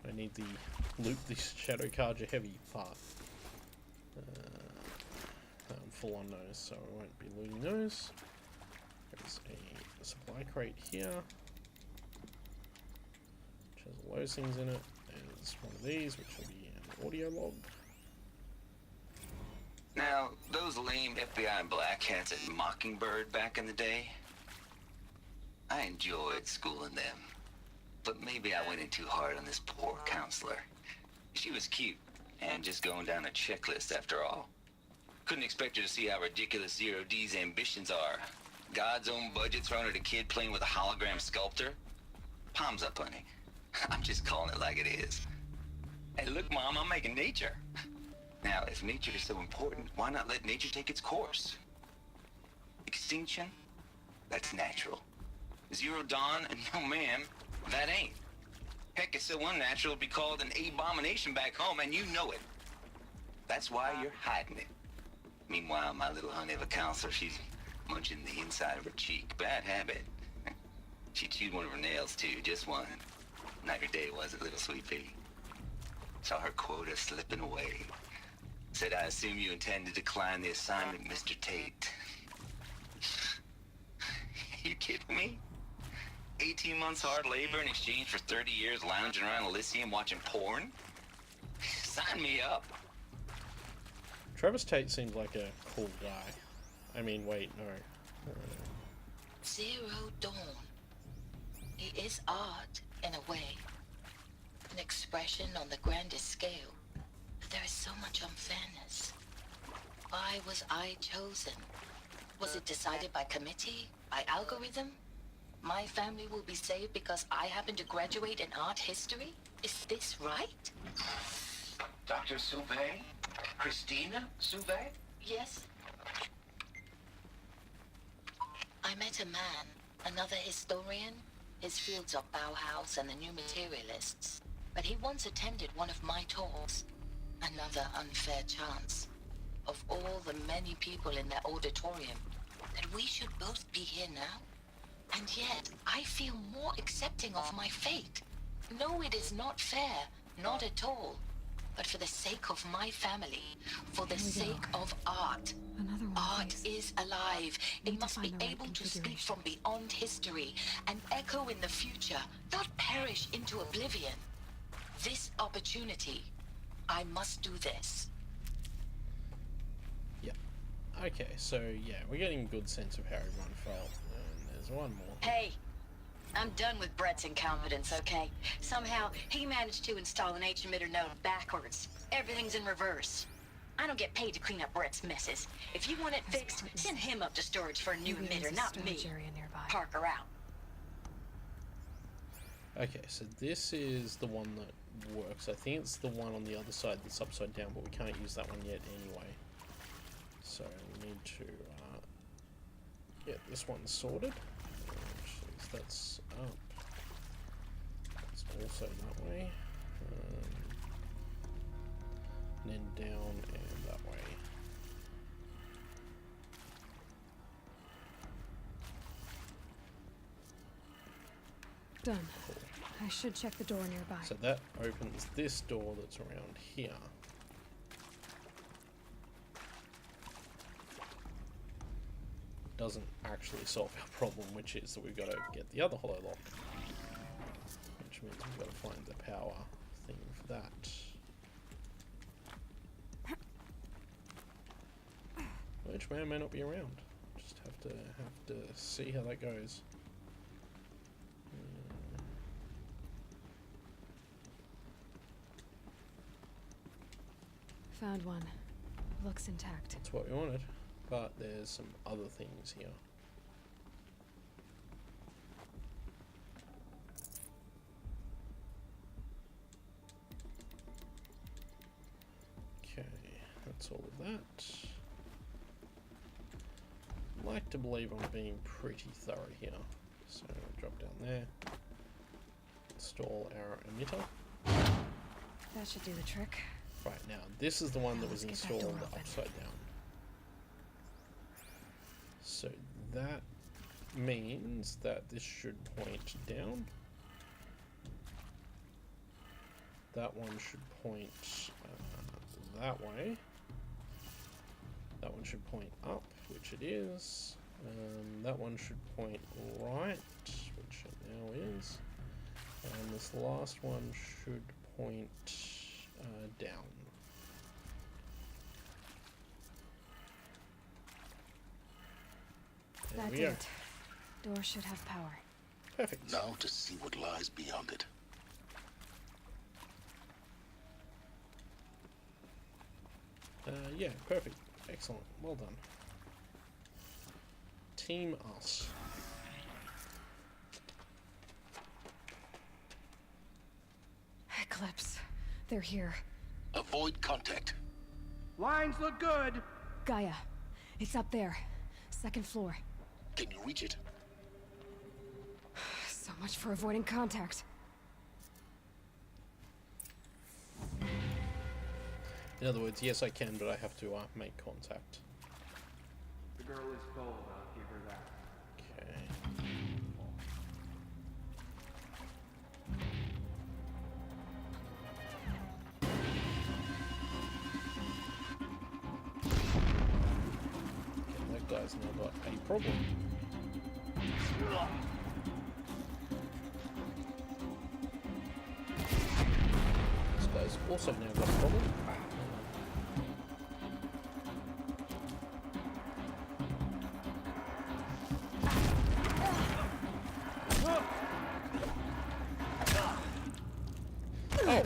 A: I need the loot this Shadow Carja heavy part. I'm full on those, so I won't be looting those. There's a supply crate here, which has all those things in it. There's one of these, which will be an audio log.
P: Now, those lame FBI black hats at Mockingbird back in the day, I enjoyed schooling them. But maybe I went in too hard on this poor counselor. She was cute, and just going down a checklist after all. Couldn't expect her to see how ridiculous Zero D's ambitions are. God's own budget thrown at a kid playing with a hologram sculptor? Palms up, honey. I'm just calling it like it is. Hey, look, Mom, I'm making nature. Now, if nature is so important, why not let nature take its course? Extinction? That's natural. Zero Dawn? No, ma'am, that ain't. Heck, it's so unnatural to be called an abomination back home, and you know it. That's why you're hiding it. Meanwhile, my little honey of a counselor, she's munching the inside of her cheek. Bad habit. She chewed one of her nails, too, just one. Night or day, was it, little sweet pea? Saw her quota slipping away. Said, I assume you intend to decline the assignment, Mr. Tate. You kidding me? 18 months hard labor in exchange for 30 years lounging around Elysium watching porn? Sign me up.
A: Travis Tate seems like a cool guy. I mean, wait, no.
S: Zero Dawn. It is art, in a way. An expression on the grandest scale. But there is so much unfairness. Why was I chosen? Was it decided by committee? By algorithm? My family will be saved because I happen to graduate in art history? Is this right?
N: Dr. Sauvé? Christina Sauvé?
S: Yes. I met a man, another historian. His fields are Bauhaus and the New Materialists. But he once attended one of my talks. Another unfair chance. Of all the many people in that auditorium, that we should both be here now. And yet, I feel more accepting of my fate. No, it is not fair. Not at all. But for the sake of my family, for the sake of art. Art is alive. It must be able to speak from beyond history and echo in the future, not perish into oblivion. This opportunity, I must do this.
A: Yeah. Okay, so yeah, we're getting a good sense of how everyone felt. And there's one more.
R: Hey, I'm done with Brett's incompetence, okay? Somehow, he managed to install an H-emitter node backwards. Everything's in reverse. I don't get paid to clean up Brett's messes. If you want it fixed, send him up to storage for a new emitter, not me. Parker out.
A: Okay, so this is the one that works. I think it's the one on the other side that's upside down, but we can't use that one yet anyway. So we need to get this one sorted. That's up. It's also that way. And then down and that way.
C: Done. Cool. I should check the door nearby.
A: So that opens this door that's around here. Doesn't actually solve our problem, which is that we've got to get the other hollow lock. Which means we've got to find the power thing for that. Which may or may not be around. Just have to see how that goes.
C: Found one. Looks intact.
A: That's what we wanted. But there's some other things here. Okay, that's all of that. I'd like to believe I'm being pretty thorough here. So drop down there. Install our emitter.
C: That should do the trick.
A: Right, now this is the one that was installed upside down. So that means that this should point down. That one should point that way. That one should point up, which it is. That one should point right, which it now is. And this last one should point down.
C: That's it. Door should have power.
A: Perfect.
B: Now to see what lies beyond it.
A: Yeah, perfect. Excellent. Well done. Team us.
C: Eclipse. They're here.
B: Avoid contact.
E: Lines look good.
C: Gaia. It's up there. Second floor.
B: Can you reach it?
C: So much for avoiding contact.
A: In other words, yes I can, but I have to make contact.
F: The girl is cold, I'll give her that.
A: Okay. That guy's now got a problem. This guy's also now got a problem. Oh!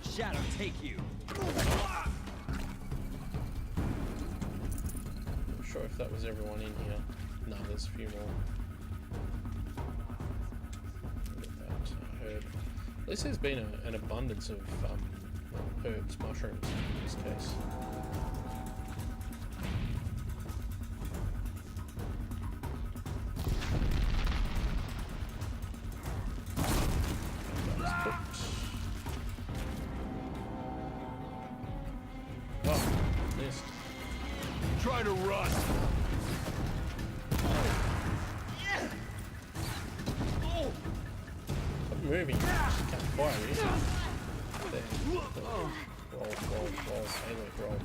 J: Shadow take you.
A: Not sure if that was everyone in here. No, there's a few more. herb. At least there's been an abundance of herbs, mushrooms in this case. Oh, missed.
H: Try to run.
A: Stop moving. Can't fire me. There. Roll, Halo, roll.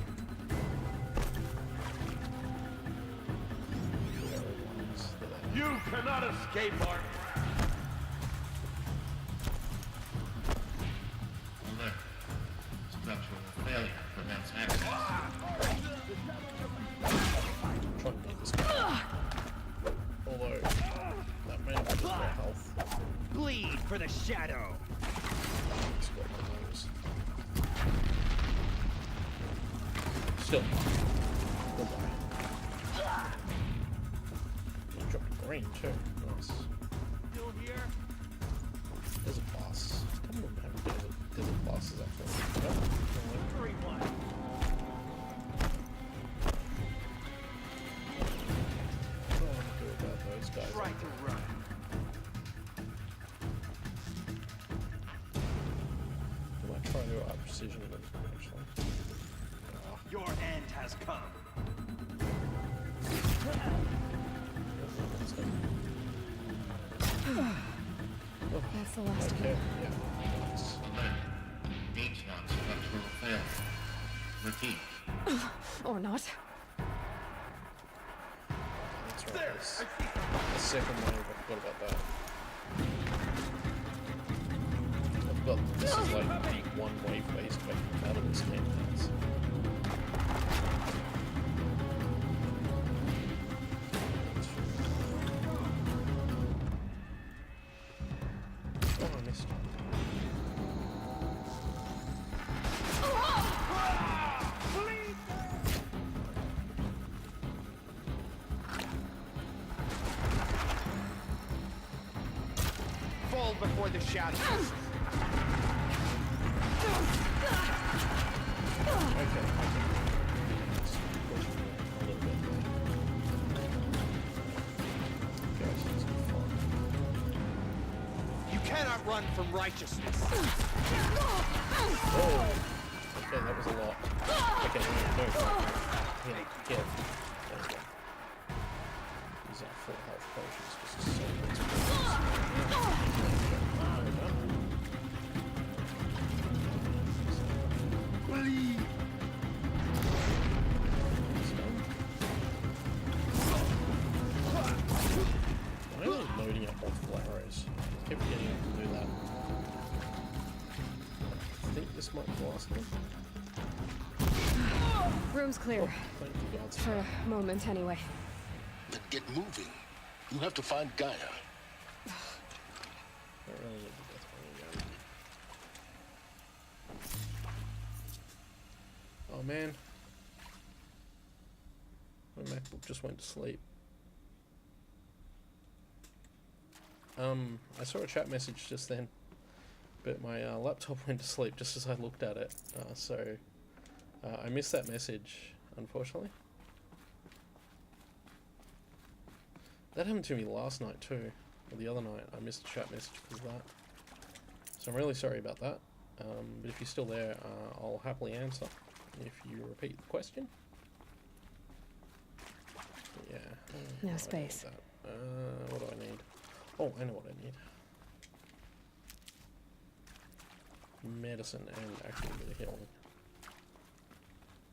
H: You cannot escape our
N: Alert. Structural failure prevents access.
A: Try to get this guy. Although, that may not be more health.
E: Bleed for the shadow.
A: Let's go for those. Still. Goodbye. You dropped a green too. Nice.
E: Still here?
A: There's a boss. Come on, have desert bosses actually. Yep.
E: Hurry one.
A: What do I want to do about those guys?
E: Try to run.
A: I might try to precision them actually.
E: Your end has come.
C: That's the last of
A: Okay,
C: it.
A: yeah. Nice.
N: Alert. H-lock structural failure. Repeat.
C: Or not.
A: That's right. There's a second wave. I forgot about that. I've got this is like one wave basically out of this game. Oh, I missed.
E: Fall before the shadows.
A: Okay.
E: You cannot run from righteousness.
A: Oh! Okay, that was a lot. Okay, no. Here, there we go. These are full health potions, which is so
E: Bleed.
A: Why am I loading up multiple arrows? I keep forgetting to do that. I think this might be the last one.
C: Room's clear.
A: Oh, thank you God.
C: For a moment, anyway.
B: Then get moving. You have to find Gaia.
A: I don't really need the death ring again. Oh man. My MacBook just went to sleep. I saw a chat message just then, but my laptop went to sleep just as I looked at it, so I missed that message, unfortunately. That happened to me last night too, or the other night. I missed a chat message because of that. So I'm really sorry about that, but if you're still there, I'll happily answer if you repeat the question. Yeah.
C: No space.
A: What do I need? Oh, I know what I need. Medicine and actually a bit of healing.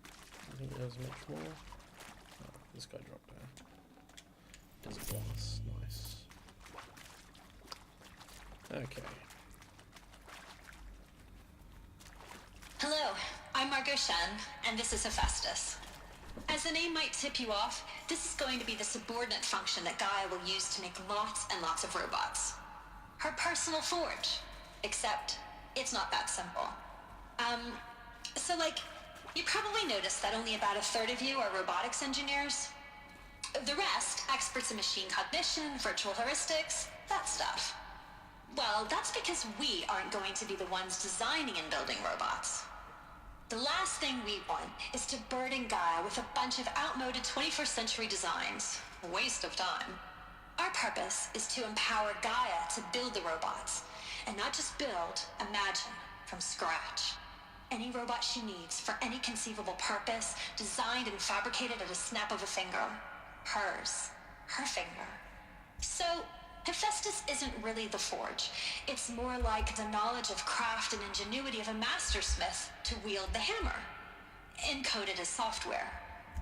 A: I think there's much more. Oh, this guy dropped down. Desert glass, nice. Okay.
D: Hello, I'm Margot Shen, and this is Hephaestus. As the name might tip you off, this is going to be the subordinate function that Gaia will use to make lots and lots of robots. Her personal forge. Except, it's not that simple. So you probably noticed that only about a third of you are robotics engineers. The rest, experts in machine cognition, virtual heuristics, that stuff. Well, that's because we aren't going to be the ones designing and building robots. The last thing we want is to burden Gaia with a bunch of outmoded 21st century designs. A waste of time. Our purpose is to empower Gaia to build the robots, and not just build, imagine, from scratch. Any robot she needs for any conceivable purpose, designed and fabricated at a snap of a finger. Hers. Her finger. So, Hephaestus isn't really the forge. It's more like the knowledge of craft and ingenuity of a mastersmith to wield the hammer. Encoded as software.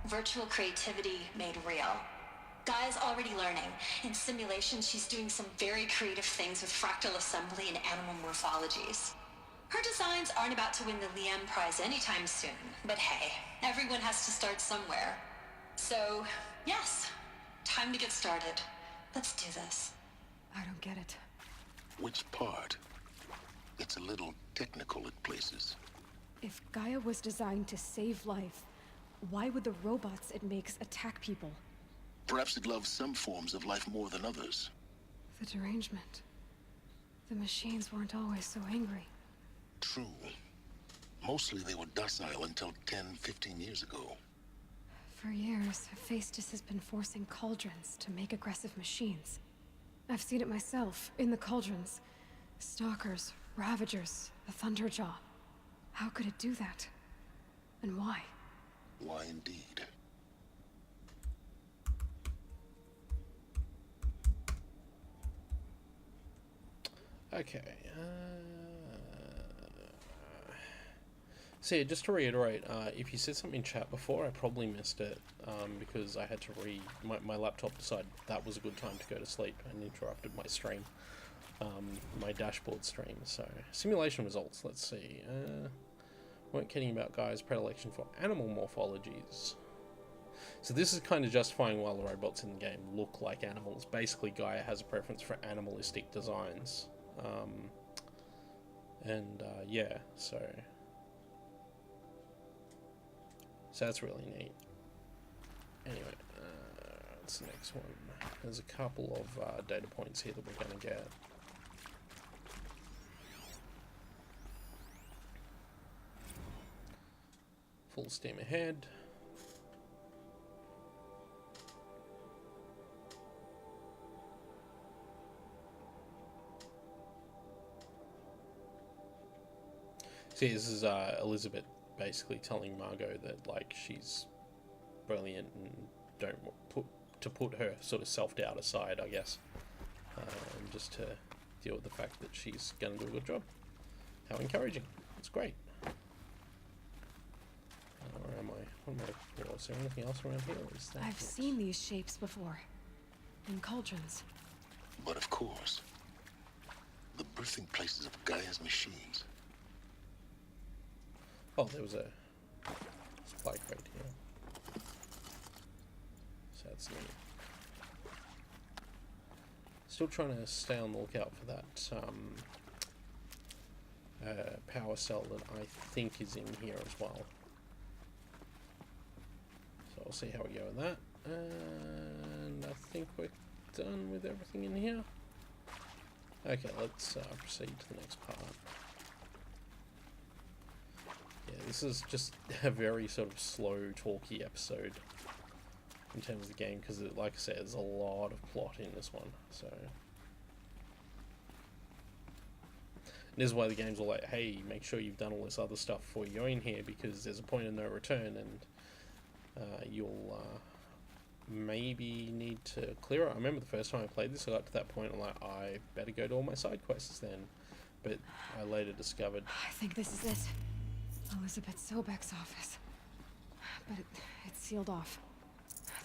D: Virtual creativity made real. Gaia's already learning. In simulation, she's doing some very creative things with fractal assembly and animal morphologies. Her designs aren't about to win the Liam Prize anytime soon, but hey, everyone has to start somewhere. So, yes, time to get started. Let's do this.
C: I don't get it.
B: Which part? It's a little technical at places.
C: If Gaia was designed to save life, why would the robots it makes attack people?
B: Perhaps it loves some forms of life more than others.
C: The derangement. The machines weren't always so angry.
B: True. Mostly they were docile until 10, 15 years ago.
C: For years, Hephaestus has been forcing cauldrons to make aggressive machines. I've seen it myself, in the cauldrons. Stalkers, Ravagers, the Thunderjaw. How could it do that? And why?
B: Why indeed?
A: Okay. So yeah, just to reiterate, if you said something in chat before, I probably missed it because I had to my laptop decided that was a good time to go to sleep and interrupted my stream, my dashboard stream. So simulation results. Let's see. Weren't kidding about Gaia's predilection for animal morphologies. So this is kind of justifying why the robots in the game look like animals. Basically, Gaia has a preference for animalistic designs. Yeah, so that's really neat. Anyway, what's the next one? There's a couple of data points here that we're going to get. Full steam ahead. See, this is Elizabeth basically telling Margot that like she's brilliant and don't put her sort of self-doubt aside, I guess, just to deal with the fact that she's going to do a good job. How encouraging! It's great. Where am I? What am I looking for? Is there anything else around here? Or is that
C: I've seen these shapes before, in cauldrons.
B: But of course, the birthing places of Gaia's machines.
A: Oh, there was a supply crate here. So that's neat. Still trying to stay on the lookout for that power cell that I think is in here as well. So I'll see how we go with that. And I think we're done with everything in here. Okay, let's proceed to the next part. Yeah, this is just a very sort of slow, talky episode in terms of the game, because, like I said, there's a lot of plot in this one, so... And this is why the game's all like, hey, make sure you've done all this other stuff before you go in here, because there's a point of no return, and you'll maybe need to clear it. I remember the first time I played this, I got to that point, I'm like, I better go to all my side quests then. But I later discovered...
C: I think this is it. Elizabeth Sobek's office. But it's sealed off.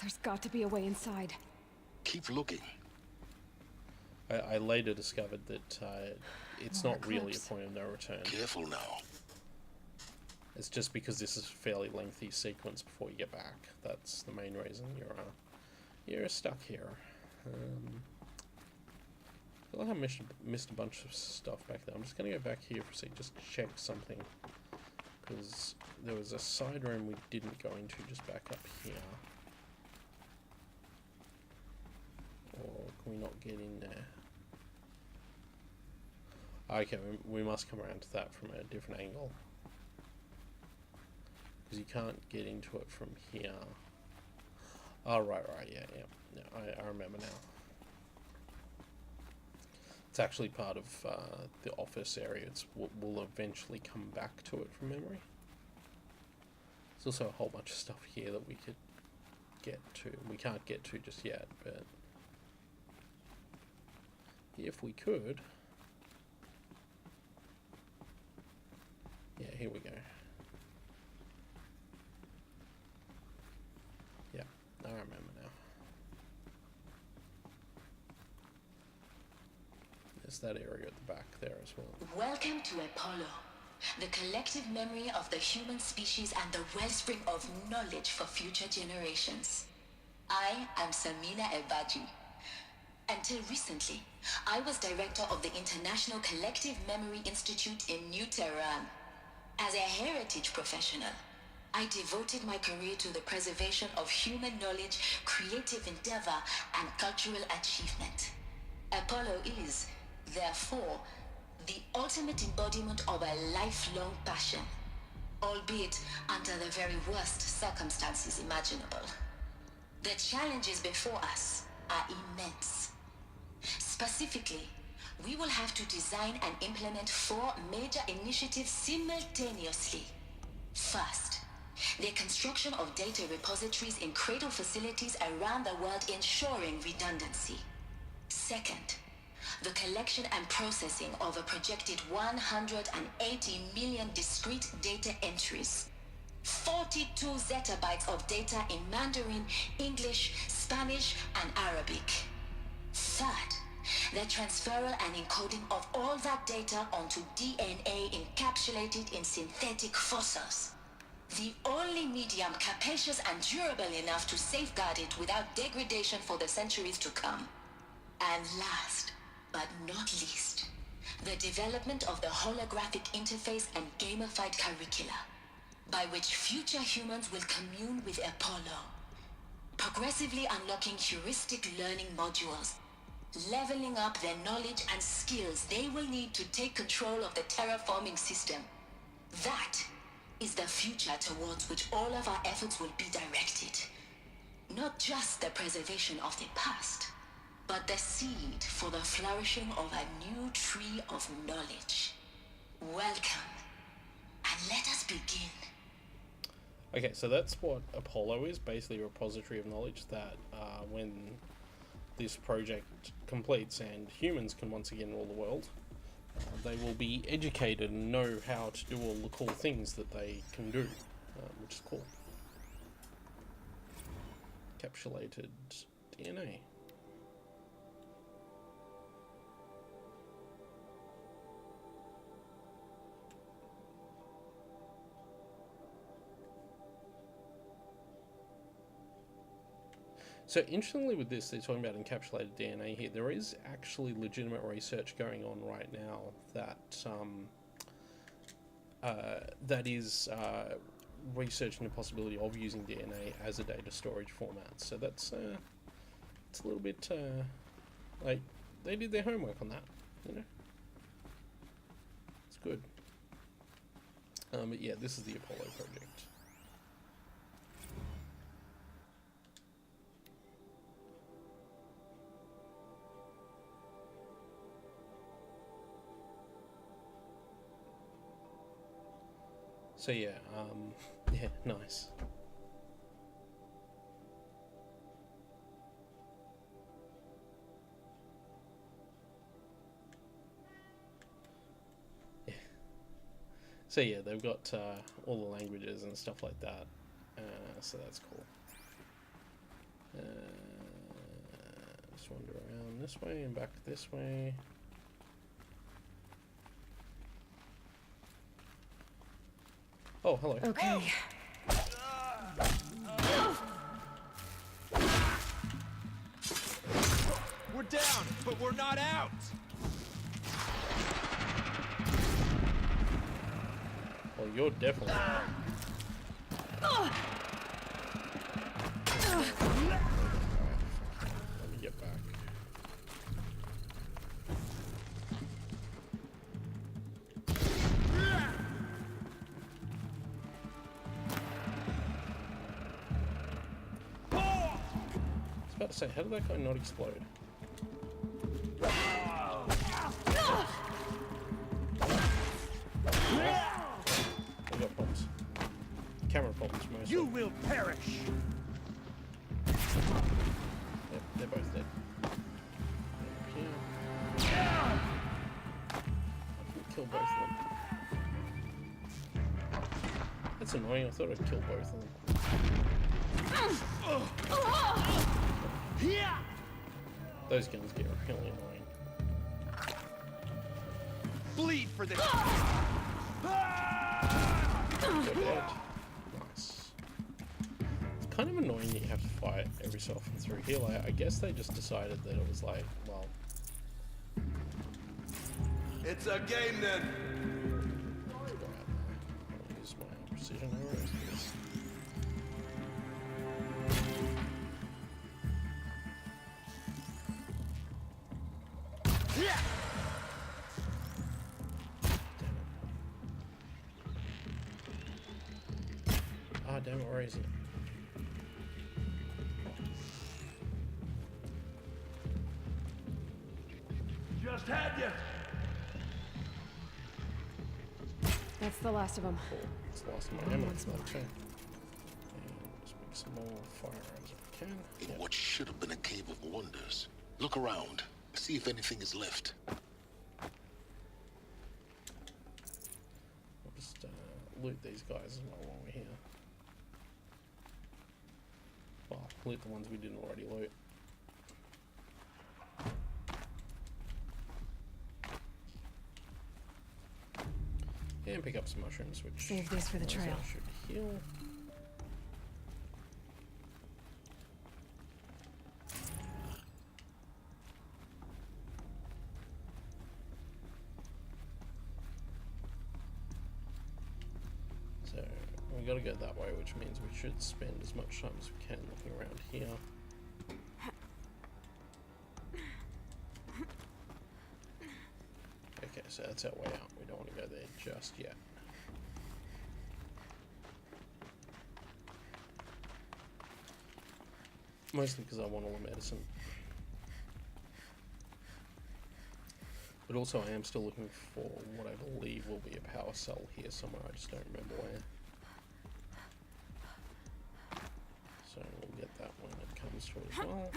C: There's got to be a way inside.
B: Keep looking.
A: I later discovered that it's not really a point of no return.
B: Careful now.
A: It's just because this is a fairly lengthy sequence before you get back. That's the main reason you're stuck here. I feel like I missed a bunch of stuff back there. I'm just going to go back here for a sec, just check something. Because there was a side room we didn't go into just back up here. Or can we not get in there? Okay, we must come around to that from a different angle. Because you can't get into it from here. Oh, right, yeah. I remember now. It's actually part of the office area. We'll eventually come back to it from memory. There's also a whole bunch of stuff here that we could get to. We can't get to just yet, but if we could. Yeah, here we go. Yeah, I remember now. There's that area at the back there as well.
D: Welcome to Apollo, the collective memory of the human species and the wellspring of knowledge for future generations. I am Samina Ebaji. Until recently, I was director of the International Collective Memory Institute in New Tehran. As a heritage professional, I devoted my career to the preservation of human knowledge, creative endeavor, and cultural achievement. Apollo is, therefore, the ultimate embodiment of a lifelong passion, albeit under the very worst circumstances imaginable. The challenges before us are immense. Specifically, we will have to design and implement 4 major initiatives simultaneously. First, the construction of data repositories in cradle facilities around the world ensuring redundancy. Second, the collection and processing of a projected 180 million discrete data entries, 42 zettabytes of data in Mandarin, English, Spanish, and Arabic. Third, the transferal and encoding of all that data onto DNA encapsulated in synthetic fossils. The only medium capacious and durable enough to safeguard it without degradation for the centuries to come. And last, but not least, the development of the holographic interface and gamified curricula, by which future humans will commune with Apollo, progressively unlocking heuristic learning modules, leveling up their knowledge and skills they will need to take control of the terraforming system. That is the future towards which all of our efforts will be directed. Not just the preservation of the past, but the seed for the flourishing of a new tree of knowledge. Welcome, and let us begin.
A: Okay, so that's what Apollo is, basically a repository of knowledge that when this project completes and humans can once again rule the world, they will be educated and know how to do all the cool things that they can do, which is cool. Encapsulated DNA. So interestingly with this, they're talking about encapsulated DNA here. There is actually legitimate research going on right now that is researching the possibility of using DNA as a data storage format. So that's it's a little bit like they did their homework on that, you know. It's good. But yeah, this is the Apollo project. So yeah, yeah, nice. Yeah. So yeah, they've got all the languages and stuff like that. So that's cool. Just wander around this way and back this way. Oh, hello.
C: Okay.
E: We're down, but we're not out!
A: Well, you're definitely out. Let me get back. about to say, how did that guy not explode? We got problems. Camera problems mostly.
E: You will perish!
A: Yep, they're both dead. Here. Kill both of them. That's annoying, I thought I'd kill both of them. Those guns get really annoying.
E: Bleed for this!
A: Nice. It's kind of annoying you have to fight every so often through here. Like, I guess they just decided that it was like, well...
E: It's a game then!
A: I'll use my precision arrows for this. Damn it, where is he?
E: Just had you!
C: That's the last of them.
A: Cool. It's the last of my ammo. That's not okay. And just make some more firearms if I can.
B: In what should have been a cave of wonders. Look around. See if anything is left.
A: I'll just loot these guys as well while we're here. Well, loot the ones we didn't already loot. And pick up some mushrooms, which
C: save these for the trail.
A: Should heal. So we got to go that way, which means we should spend as much time as we can looking around here. Okay, so that's our way out. We don't want to go there just yet. Mostly because I want all the medicine. But also I am still looking for what I believe will be a power cell here somewhere. I just don't remember where. So we'll get that when it comes to it as well.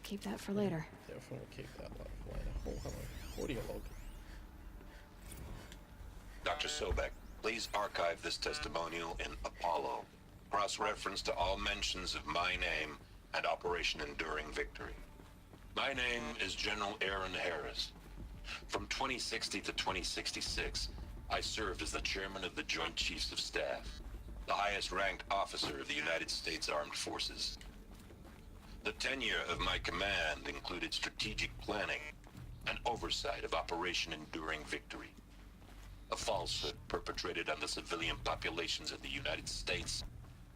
C: Keep that for later.
A: Definitely keep that for later. Oh, hello. Audio log.
O: Dr. Sobek, please archive this testimonial in Apollo. Cross-reference to all mentions of my name and Operation Enduring Victory. My name is General Aaron Harris. From 2060 to 2066, I served as the chairman of the Joint Chiefs of Staff, the highest-ranked officer of the United States Armed Forces. The tenure of my command included strategic planning and oversight of Operation Enduring Victory, a falsehood perpetrated on the civilian populations of the United States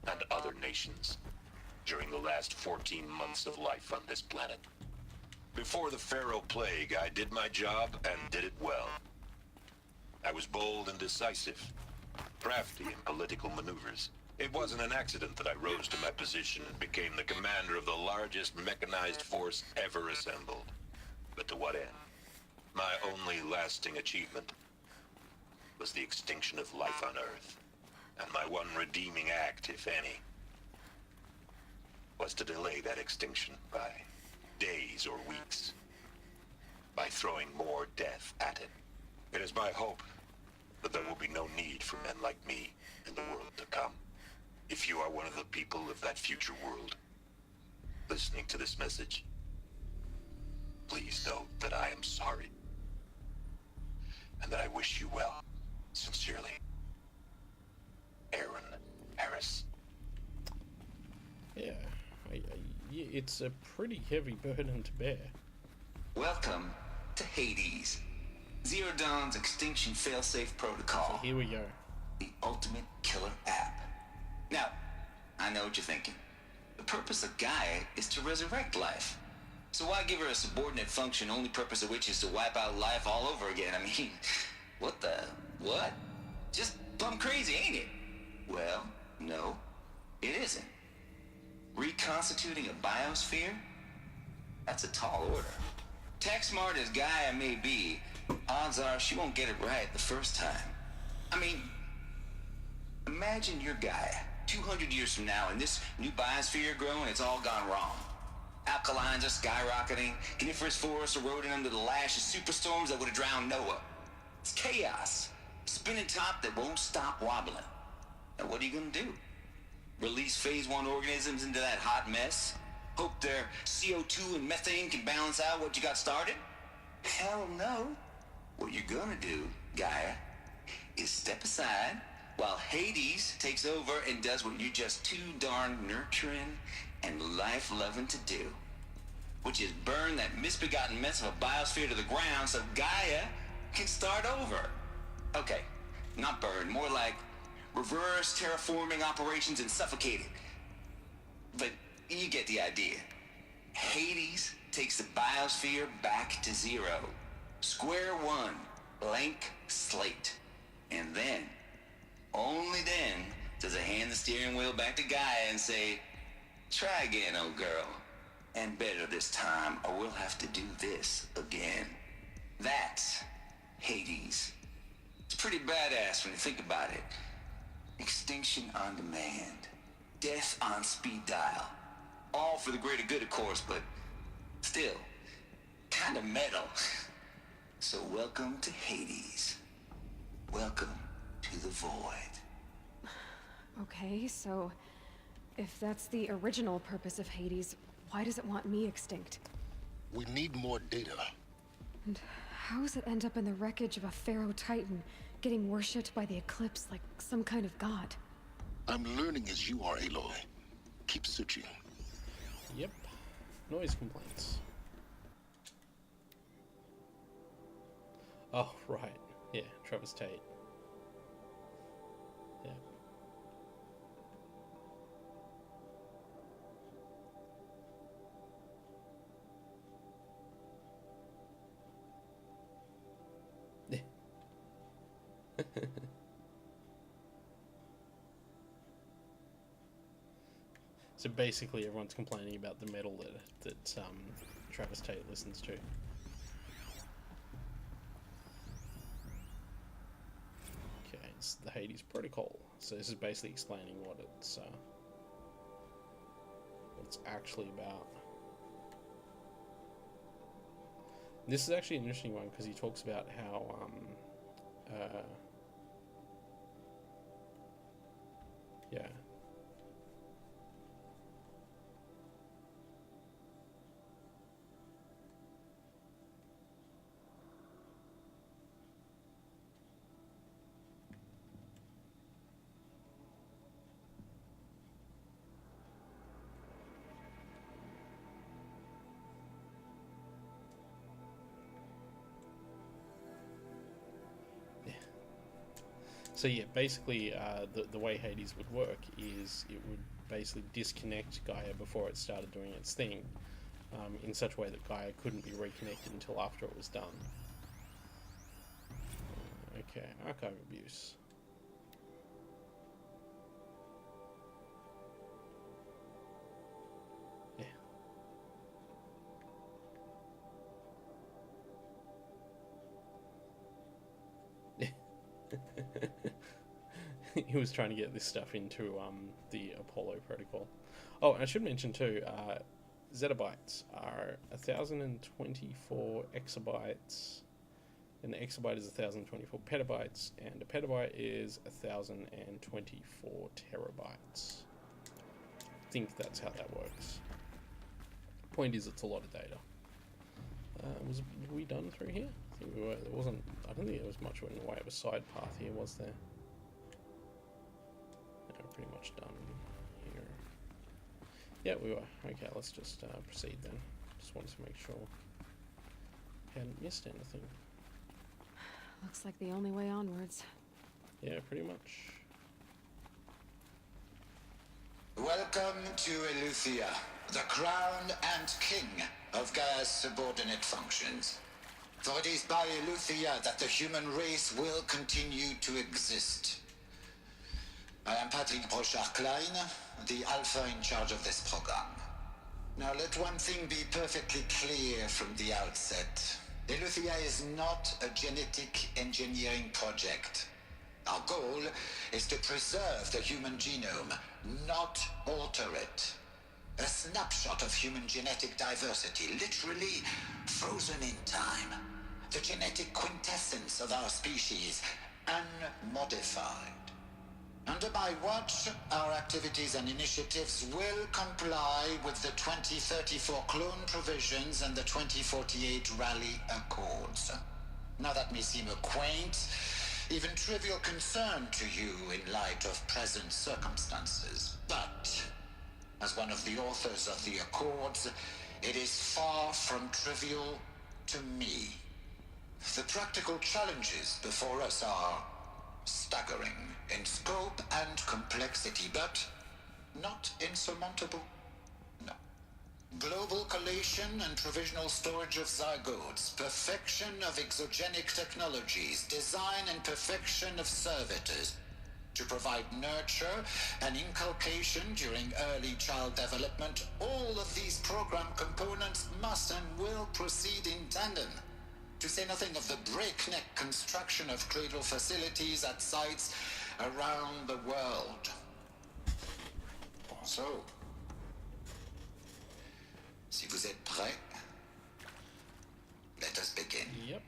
O: and other nations during the last 14 months of life on this planet. Before the Pharaoh Plague, I did my job and did it well. I was bold and decisive, crafty in political maneuvers. It wasn't an accident that I rose to my position and became the commander of the largest mechanized force ever assembled. But to what end? My only lasting achievement was the extinction of life on Earth. And my one redeeming act, if any, was to delay that extinction by days or weeks, by throwing more death at it. It is my hope that there will be no need for men like me in the world to come. If you are one of the people of that future world listening to this message, please know that I am sorry and that I wish you well. Sincerely, Aaron Harris.
A: Yeah, it's a pretty heavy burden to bear.
K: Welcome to Hades, Zero Dawn's extinction failsafe protocol.
A: So here we go.
K: The ultimate killer app. Now, I know what you're thinking. The purpose of Gaia is to resurrect life. So why give her a subordinate function, only purpose of which is to wipe out life all over again? I mean, what? Just plumb crazy, ain't it? Well, no, it isn't. Reconstituting a biosphere? That's a tall order. Tech smart as Gaia may be, odds are she won't get it right the first time. I mean, imagine your Gaia 200 years from now and this new biosphere growing, it's all gone wrong. Alkalines are skyrocketing, coniferous forests eroding under the lash of superstorms that would have drowned Noah. It's chaos. Spinning top that won't stop wobbling. And what are you gonna do? Release phase 1 organisms into that hot mess? Hope their CO2 and methane can balance out what you got started? Hell no. What you're gonna do, Gaia, is step aside while Hades takes over and does what you're just too darn nurturing and life-loving to do. Which is burn that misbegotten mess of a biosphere to the ground so Gaia can start over. Okay, not burn, more like reverse terraforming operations and suffocate it. But you get the idea. Hades takes the biosphere back to zero. Square one, blank slate. And then, only then, does it hand the steering wheel back to Gaia and say, try again, old girl. And better this time, or we'll have to do this again. That's Hades. It's pretty badass when you think about it. Extinction on demand. Death on speed dial. All for the greater good, of course, but still, kind of metal. So welcome to Hades. Welcome to the void.
C: Okay, so if that's the original purpose of Hades, why does it want me extinct?
B: We need more data.
C: And how does it end up in the wreckage of a Pharaoh Titan, getting worshipped by the Eclipse like some kind of god?
B: I'm learning as you are, Aloy. Keep searching.
A: Yep. Noise complaints. Oh, right. Yeah, Travis Tate. Yeah. So basically everyone's complaining about the metal that Travis Tate listens to. Okay, it's the Hades Protocol. So this is basically explaining what it's actually about. This is actually an interesting one because he talks about how yeah. So yeah, basically the way Hades would work is it would basically disconnect Gaia before it started doing its thing, in such a way that Gaia couldn't be reconnected until after it was done. Okay, archive abuse. Yeah. He was trying to get this stuff into the Apollo protocol. Oh, and I should mention too, zettabytes are 1,024 exabytes, and the exabyte is 1,024 petabytes, and a petabyte is 1,024 terabytes. I think that's how that works. Point is, it's a lot of data. Were we done through here? I think we were. There wasn't. I don't think there was much in the way of a side path here, was there? No, we're pretty much done here. Yeah, we were. Okay, let's just proceed then. Just wanted to make sure I hadn't missed anything.
C: Looks like the only way onwards.
A: Yeah, pretty much.
K: Welcome to Eleuthia, the crown and king of Gaia's subordinate functions. For it is by Eleuthia that the human race will continue to exist. I am Patrick Brochard-Klein, the Alpha in charge of this program. Now let one thing be perfectly clear from the outset. Eleuthia is not a genetic engineering project. Our goal is to preserve the human genome, not alter it. A snapshot of human genetic diversity, literally frozen in time. The genetic quintessence of our species, unmodified. Under my watch, our activities and initiatives will comply with the 2034 clone provisions and the 2048 Rally Accords. Now that may seem a quaint, even trivial concern to you in light of present circumstances, but as one of the authors of the Accords, it is far from trivial to me. The practical challenges before us are staggering in scope and complexity, but not insurmountable. No. Global collation and provisional storage of zygotes, perfection of exogenic technologies, design and perfection of servitors, to provide nurture and inculcation during early child development. All of these program components must and will proceed in tandem. To say nothing of the breakneck construction of cradle facilities at sites around the world. So, si vous êtes prêts, let us begin.
A: Yep.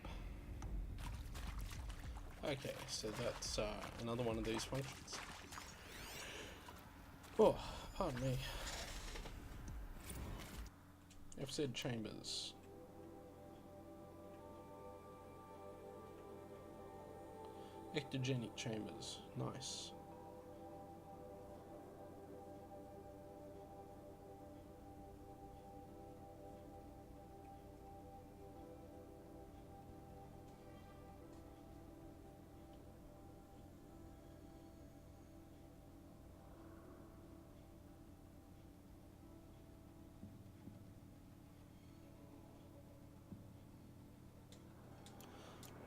A: Okay, so that's another one of these functions. Oh, pardon me. I've said chambers. Ectogenic chambers. Nice.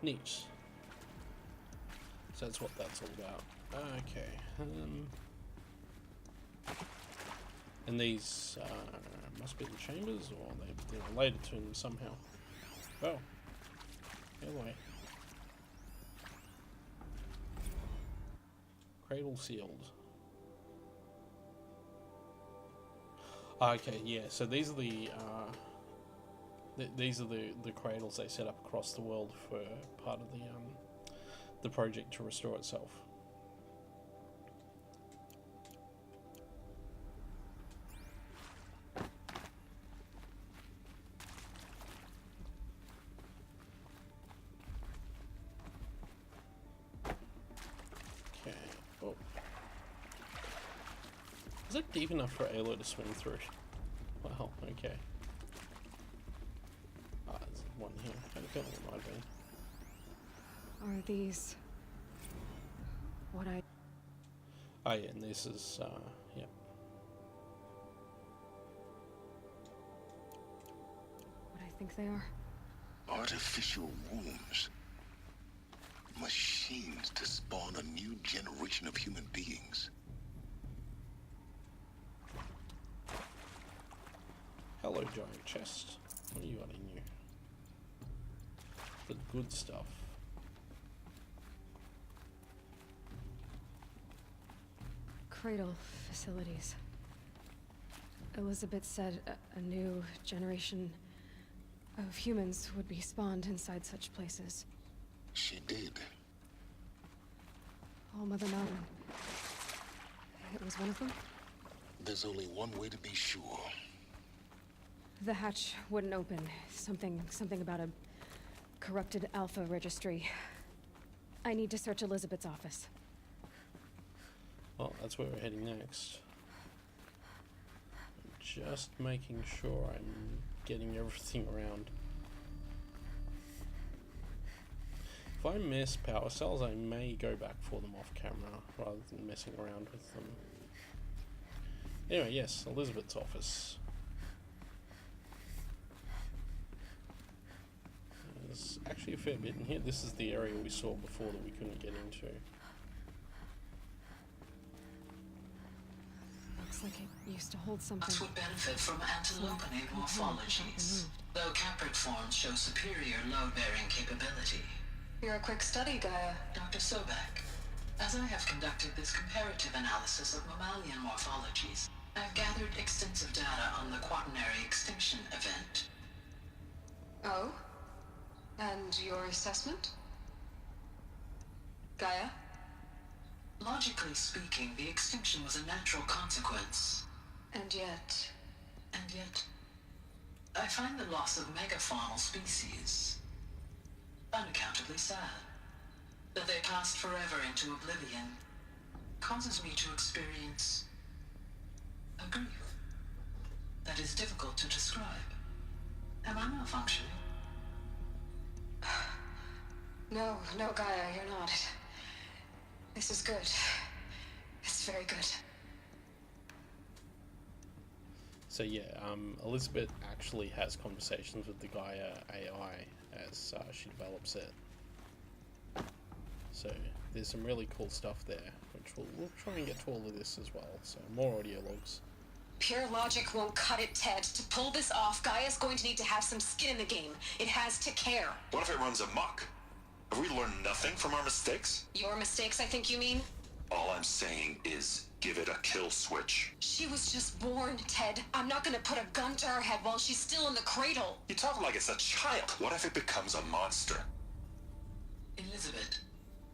A: Neat. So that's what that's all about. Okay. And these must be the chambers, or they're related to them somehow. Oh. Anyway. Cradle sealed. Okay, yeah. So these are the cradles they set up across the world for part of the project to restore itself. Okay. Oh. Is that deep enough for Aloy to swim through? Wow. Okay. There's one here. I don't think it might be.
C: Are these what I...
A: Oh yeah, and this is, yeah.
C: what I think they are?
B: Artificial wombs. Machines to spawn a new generation of human beings.
A: Hello, giant chest. What do you got in you? The good stuff.
C: Cradle facilities. Elizabeth said a new generation of humans would be spawned inside such places.
B: She did.
C: Oh, Mother Mountain. It was one of them?
B: There's only one way to be sure.
C: The hatch wouldn't open. Something about a corrupted Alpha registry. I need to search Elizabeth's office.
A: Well, that's where we're heading next. I'm just making sure I'm getting everything around. If I miss power cells, I may go back for them off camera rather than messing around with them. Anyway, yes, Elizabeth's office. actually a fair bit in here. This is the area we saw before that we couldn't get into.
C: Looks like it used to hold something.
L: That would benefit from antilopenate morphologies, though caprid forms show superior load-bearing capability.
D: You're a quick study, Gaia.
L: Dr. Sobek, as I have conducted this comparative analysis of mammalian morphologies, I've gathered extensive data on the quaternary extinction event.
D: Oh? And your assessment? Gaia?
L: Logically speaking, the extinction was a natural consequence.
D: And yet,
L: I find the loss of megafaunal species unaccountably sad. That they passed forever into oblivion causes me to experience a grief that is difficult to describe. Am I malfunctioning?
D: No, Gaia, you're not. This is good. It's very good.
A: So yeah, Elizabeth actually has conversations with the Gaia AI as she develops it. So there's some really cool stuff there, which we'll try and get to all of this as well. So more audio logs.
D: Pure logic won't cut it, Ted. To pull this off, Gaia's going to need to have some skin in the game. It has to care.
V: What if it runs amok? Have we learned nothing from our mistakes?
D: Your mistakes, I think you mean?
V: All I'm saying is give it a kill switch.
D: She was just born, Ted. I'm not gonna put a gun to her head while she's still in the cradle.
V: You talk like it's a child. What if it becomes a monster?
L: Elizabeth,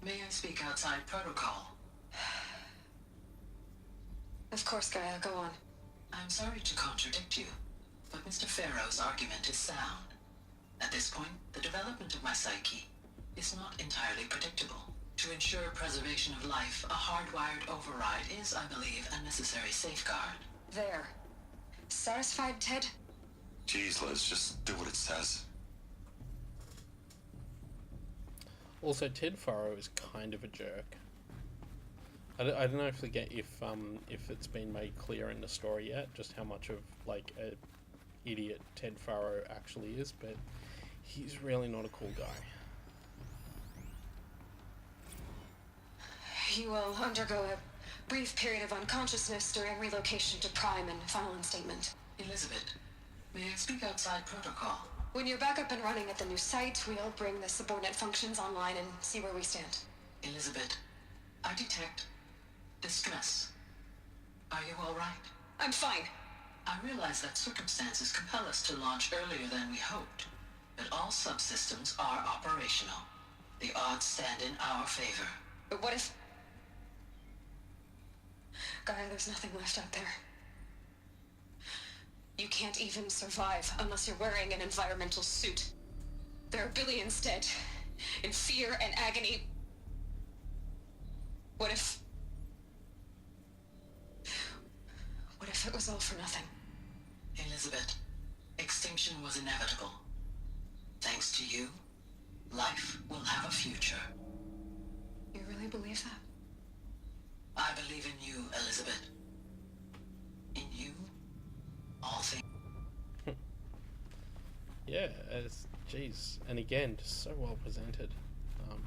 L: may I speak outside protocol?
D: Of course, Gaia, go on.
L: I'm sorry to contradict you, but Mr. Farrow's argument is sound. At this point, the development of my psyche is not entirely predictable. To ensure preservation of life, a hardwired override is, I believe, a necessary safeguard.
D: There. Satisfied, Ted?
V: Jeez, Liz, just do what it says.
A: Also, Ted Furrow is kind of a jerk. I don't know if it's been made clear in the story yet, just how much of like a idiot Ted Furrow actually is, but he's really not a cool guy.
D: You will undergo a brief period of unconsciousness during relocation to Prime and final instatement.
L: Elizabeth, may I speak outside protocol?
D: When you're back up and running at the new site, we'll bring the subordinate functions online and see where we stand.
L: Elizabeth, I detect distress. Are you all right?
D: I'm fine.
L: I realize that circumstances compel us to launch earlier than we hoped, but all subsystems are operational. The odds stand in our favor.
D: But what if... Gaia, there's nothing left out there. You can't even survive unless you're wearing an environmental suit. There are billions dead, in fear and agony. What if it was all for nothing?
L: Elizabeth, extinction was inevitable. Thanks to you, life will have a future.
D: You really believe that?
L: I believe in you, Elizabeth. In you, all things.
A: Yeah, jeez, and again, just so well presented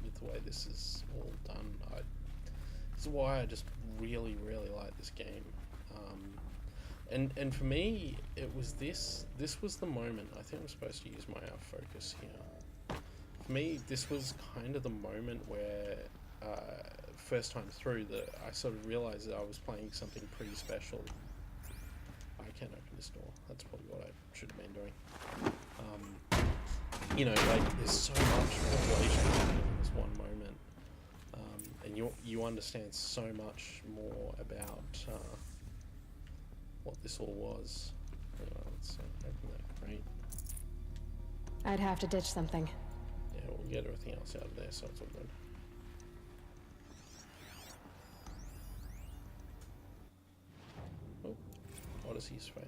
A: with the way this is all done. This is why I just really, really like this game. And for me, it was this was the moment. I think I'm supposed to use my focus here. For me, this was kind of the moment where, first time through, that I sort of realized that I was playing something pretty special. I can't open this door. That's probably what I should have been doing. You know, like, there's so much revelation happening in this one moment. And you understand so much more about what this all was. Let's open that crate.
C: I'd have to ditch something.
A: Yeah, we'll get everything else out of there, so it's all good. Oh, Odyssey's failed.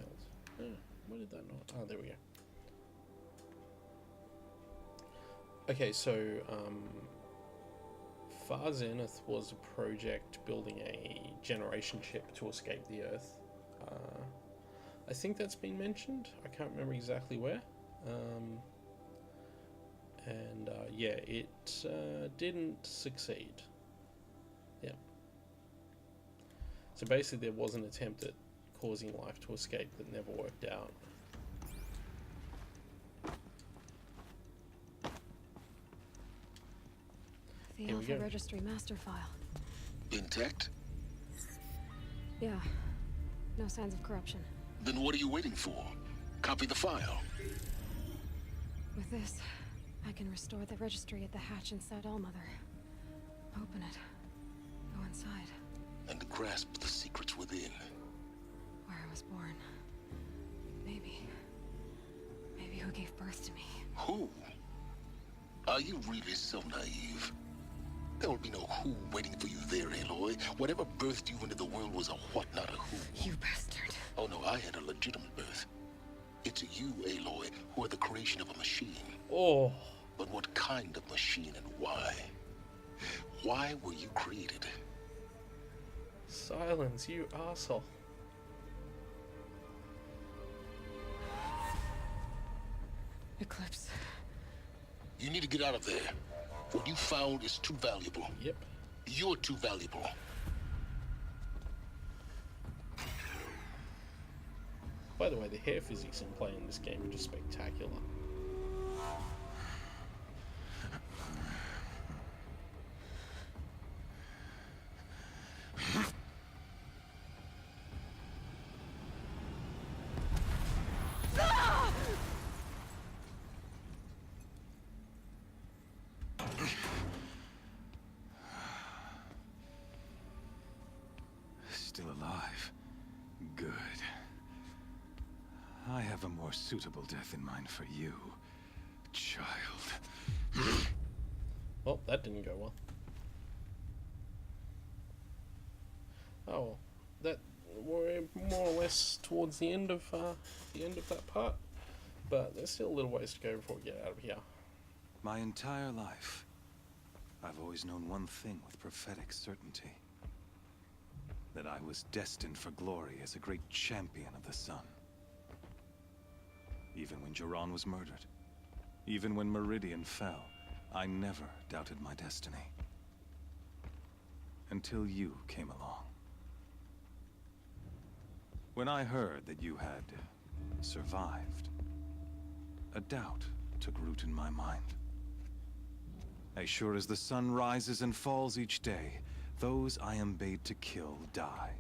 A: Yeah, why did that not? Oh, there we go. Okay, so Far Zenith was a project building a generation ship to escape the Earth. I think that's been mentioned. I can't remember exactly where. And yeah, it didn't succeed. Yeah. So basically, there was an attempt at causing life to escape that never worked out.
C: The
A: Here we
C: Alpha
A: go.
C: Registry master file.
B: Intact?
C: Yeah. No signs of corruption.
B: Then what are you waiting for? Copy the file.
C: With this, I can restore the registry at the hatch inside Allmother. Open it. Go inside.
B: And grasp the secrets within.
C: Where I was born. Maybe who gave birth to me.
B: Who? Are you really so naive? There will be no who waiting for you there, Aloy. Whatever birthed you into the world was a what, not a who.
C: You bastard.
B: Oh no, I had a legitimate birth. It's you, Aloy, who are the creation of a machine.
A: Oh.
B: But what kind of machine and why? Why were you created?
A: Silence, you asshole.
C: Eclipse.
B: You need to get out of there. What you found is too valuable.
A: Yep.
B: You're too valuable.
A: By the way, the hair physics in playing this game are just spectacular.
H: Still alive. Good. I have a more suitable death in mind for you, child.
A: Well, that didn't go well. Oh, that we're more or less towards the end of that part, but there's still a little ways to go before we get out of here.
H: My entire life, I've always known one thing with prophetic certainty. That I was destined for glory as a great champion of the sun. Even when Jiran was murdered, even when Meridian fell, I never doubted my destiny. Until you came along. When I heard that you had survived, a doubt took root in my mind. As sure as the sun rises and falls each day, those I am bade to kill die.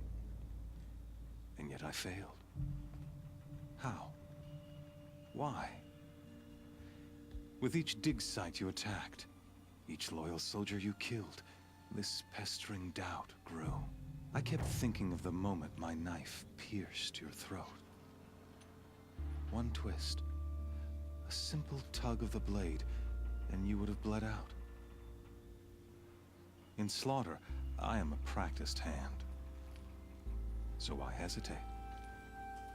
H: And yet I failed. How? Why? With each dig site you attacked, each loyal soldier you killed, this pestering doubt grew. I kept thinking of the moment my knife pierced your throat. One twist, a simple tug of the blade, and you would have bled out. In slaughter, I am a practiced hand. So why hesitate?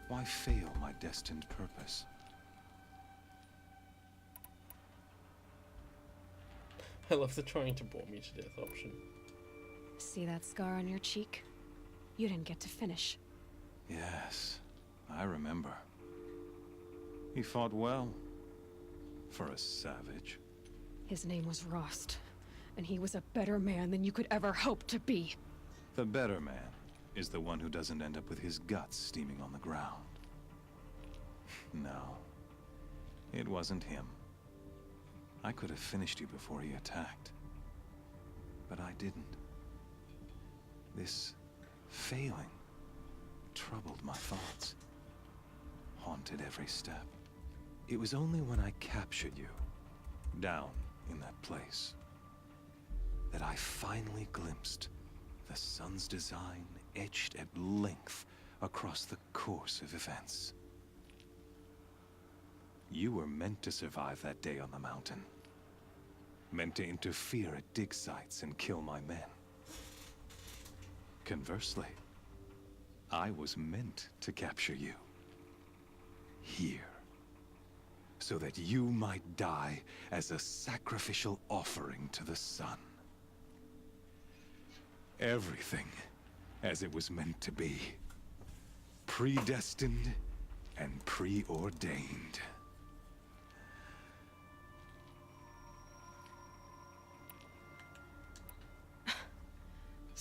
H: Why fail my destined purpose?
A: I love the trying to bore me to death option.
C: See that scar on your cheek? You didn't get to finish.
H: Yes, I remember. He fought well. For a savage.
C: His name was Rost, and he was a better man than you could ever hope to be.
H: The better man is the one who doesn't end up with his guts steaming on the ground. No, it wasn't him. I could have finished you before he attacked. But I didn't. This failing troubled my thoughts, haunted every step. It was only when I captured you, down in that place, that I finally glimpsed the sun's design etched at length across the course of events. You were meant to survive that day on the mountain. Meant to interfere at dig sites and kill my men. Conversely, I was meant to capture you. Here. So that you might die as a sacrificial offering to the sun. Everything as it was meant to be. Predestined and preordained.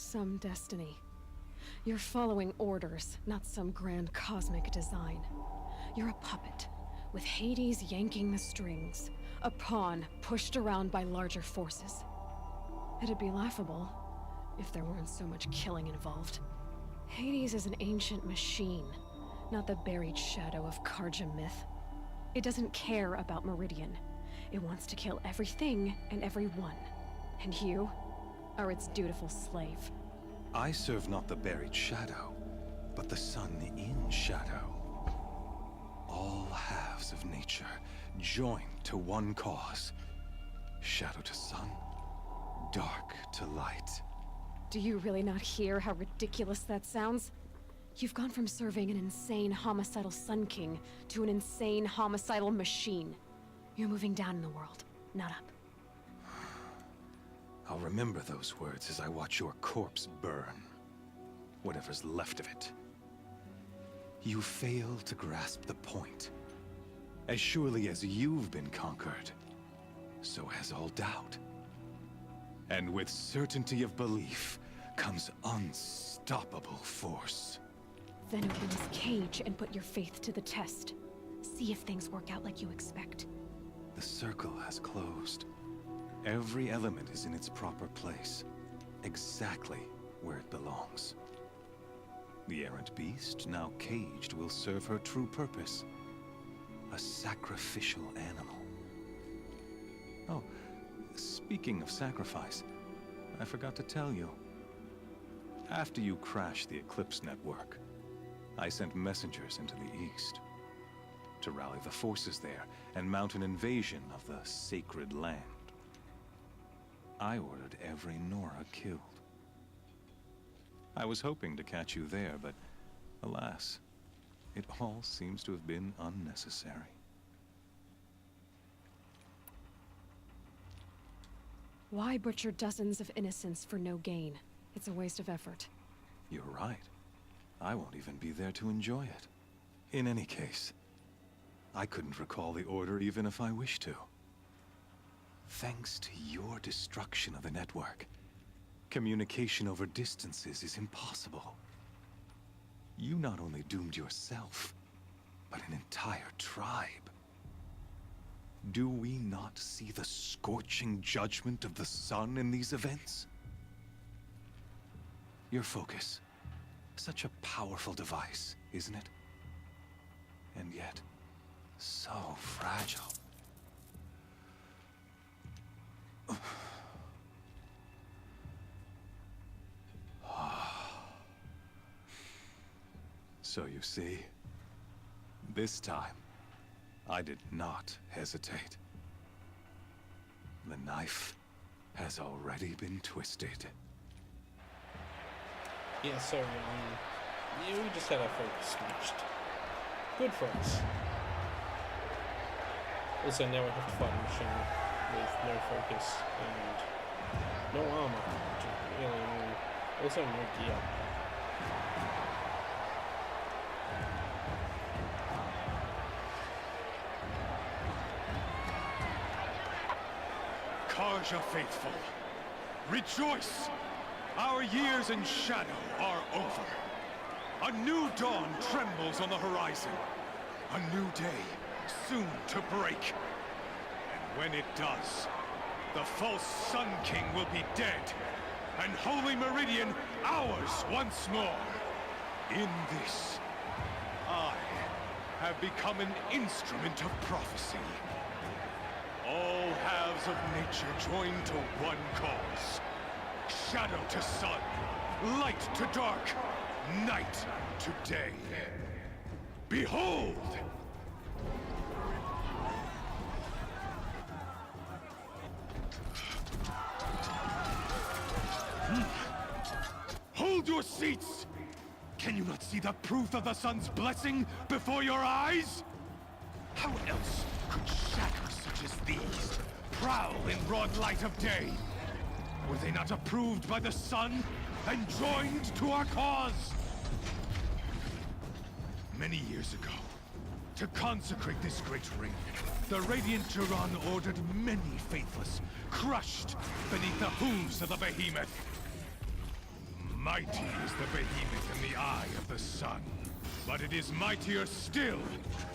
C: some destiny. You're following orders, not some grand cosmic design. You're a puppet, with Hades yanking the strings, a pawn pushed around by larger forces. It'd be laughable if there weren't so much killing involved. Hades is an ancient machine, not the buried shadow of Karja myth. It doesn't care about Meridian. It wants to kill everything and everyone. And you are its dutiful slave.
H: I serve not the buried shadow, but the sun in shadow. All halves of nature joined to one cause. Shadow to sun, dark to light.
C: Do you really not hear how ridiculous that sounds? You've gone from serving an insane homicidal Sun King to an insane homicidal machine. You're moving down in the world, not up.
H: I'll remember those words as I watch your corpse burn. Whatever's left of it. You fail to grasp the point. As surely as you've been conquered, so has all doubt. And with certainty of belief comes unstoppable force.
C: Then open this cage and put your faith to the test. See if things work out like you expect.
H: The circle has closed. Every element is in its proper place, exactly where it belongs. The errant beast, now caged, will serve her true purpose. A sacrificial animal. Oh, speaking of sacrifice, I forgot to tell you. After you crashed the Eclipse network, I sent messengers into the east to rally the forces there and mount an invasion of the sacred land. I ordered every Nora killed. I was hoping to catch you there, but alas, it all seems to have been unnecessary.
C: Why butcher dozens of innocents for no gain? It's a waste of effort.
H: You're right. I won't even be there to enjoy it. In any case, I couldn't recall the order even if I wished to. Thanks to your destruction of the network, communication over distances is impossible. You not only doomed yourself, but an entire tribe. Do we not see the scorching judgment of the sun in these events? Your focus. Such a powerful device, isn't it? And yet, so fragile. So you see, this time, I did not hesitate. The knife has already been twisted.
A: Yeah, sorry, yeah, we just had our focus smashed. Good for us. Also, now we have to fight a machine with no focus and no armor, which is really annoying. Also, no gear.
E: Karja faithful, rejoice! Our years in shadow are over. A new dawn trembles on the horizon. A new day soon to break. And when it does, the false Sun King will be dead, and Holy Meridian ours once more. In this, I have become an instrument of prophecy. All halves of nature join to one cause. Shadow to sun, light to dark, night to day. Behold! Hold your seats! Can you not see the proof of the sun's blessing before your eyes? How else could shadows such as these prowl in broad light of day? Were they not approved by the sun and joined to our cause? Many years ago, to consecrate this great ring, the Radiant Turan ordered many faithless crushed beneath the hooves of the behemoth. Mighty is the behemoth in the eye of the sun, but it is mightier still,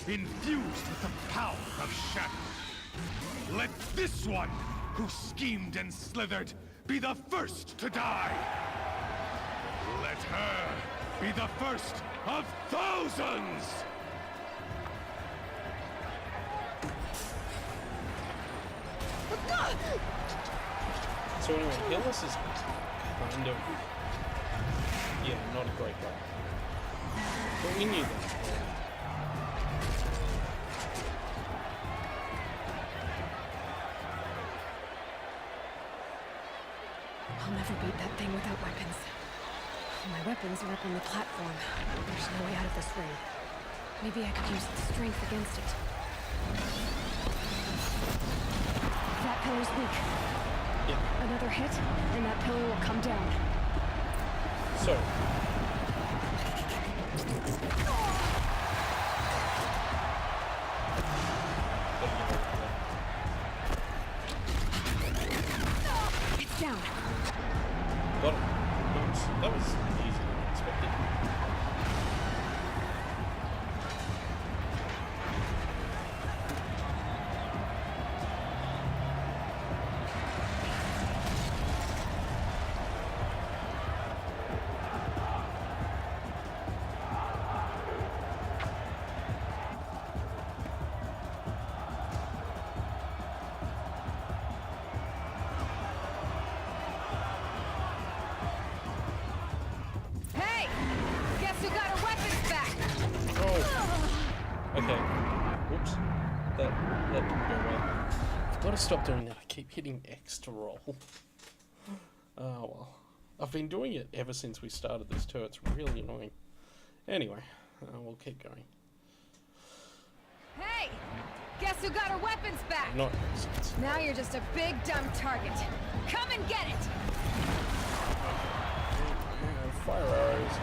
E: infused with the power of shadow. Let this one, who schemed and slithered, be the first to die. Let her be the first of thousands!
A: So anyway, Gillis is kind of, yeah, not a great guy. But we knew that.
C: I'll never beat that thing without weapons. My weapons are up on the platform. There's no way out of this ring. Maybe I could use the strength against it. That pillar's weak.
A: Yeah.
C: Another hit, and that pillar will come down.
A: So.
C: It's down.
A: Got it. Nice. That was easier than expected.
C: Hey! Guess who got her weapons back?
A: Oh. Okay. Whoops. That didn't go well. I've got to stop doing that. I keep hitting X to roll. Oh well. I've been doing it ever since we started this too. It's really annoying. Anyway, we'll keep going.
C: Hey! Guess who got her weapons back?
A: Not nonsense.
C: Now you're just a big dumb target. Come and get it!
A: Fire arrows.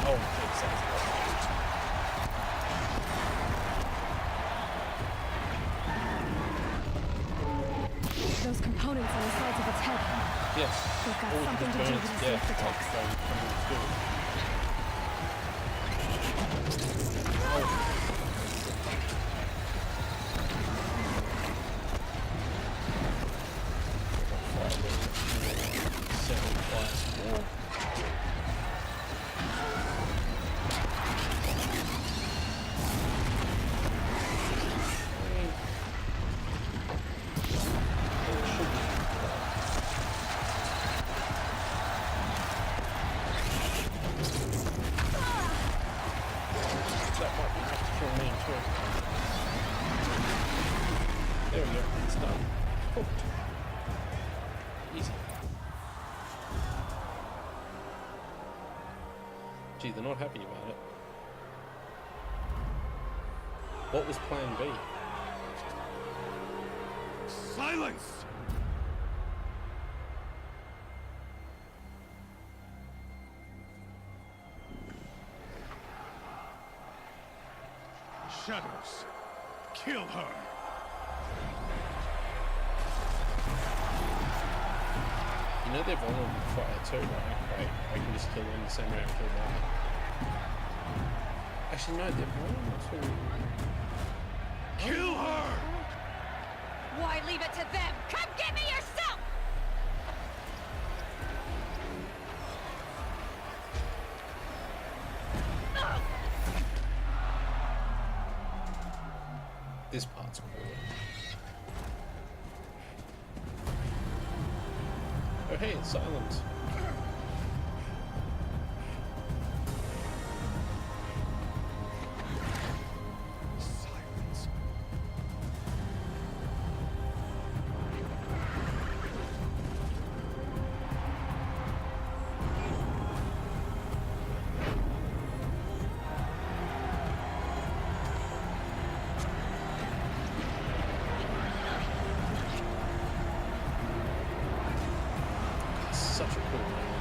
A: Oh,
C: Those components on the sides of its head.
A: yes.
C: They've got
A: Or
C: something to do with its
A: death.
C: self-attacks. There we go, it's done. Hooked. Easy. Gee, they're not happy about it. What was plan B?
E: Silence! Shadows, kill her!
A: You know they're vulnerable to fire too, right? I can just kill them the same way I killed them. Actually, no, they're vulnerable to...
E: Kill her!
C: Why leave it to them? Come get me yourself!
A: This part's cool. Oh hey, it's silent.
E: Silence.
A: Such a cool name.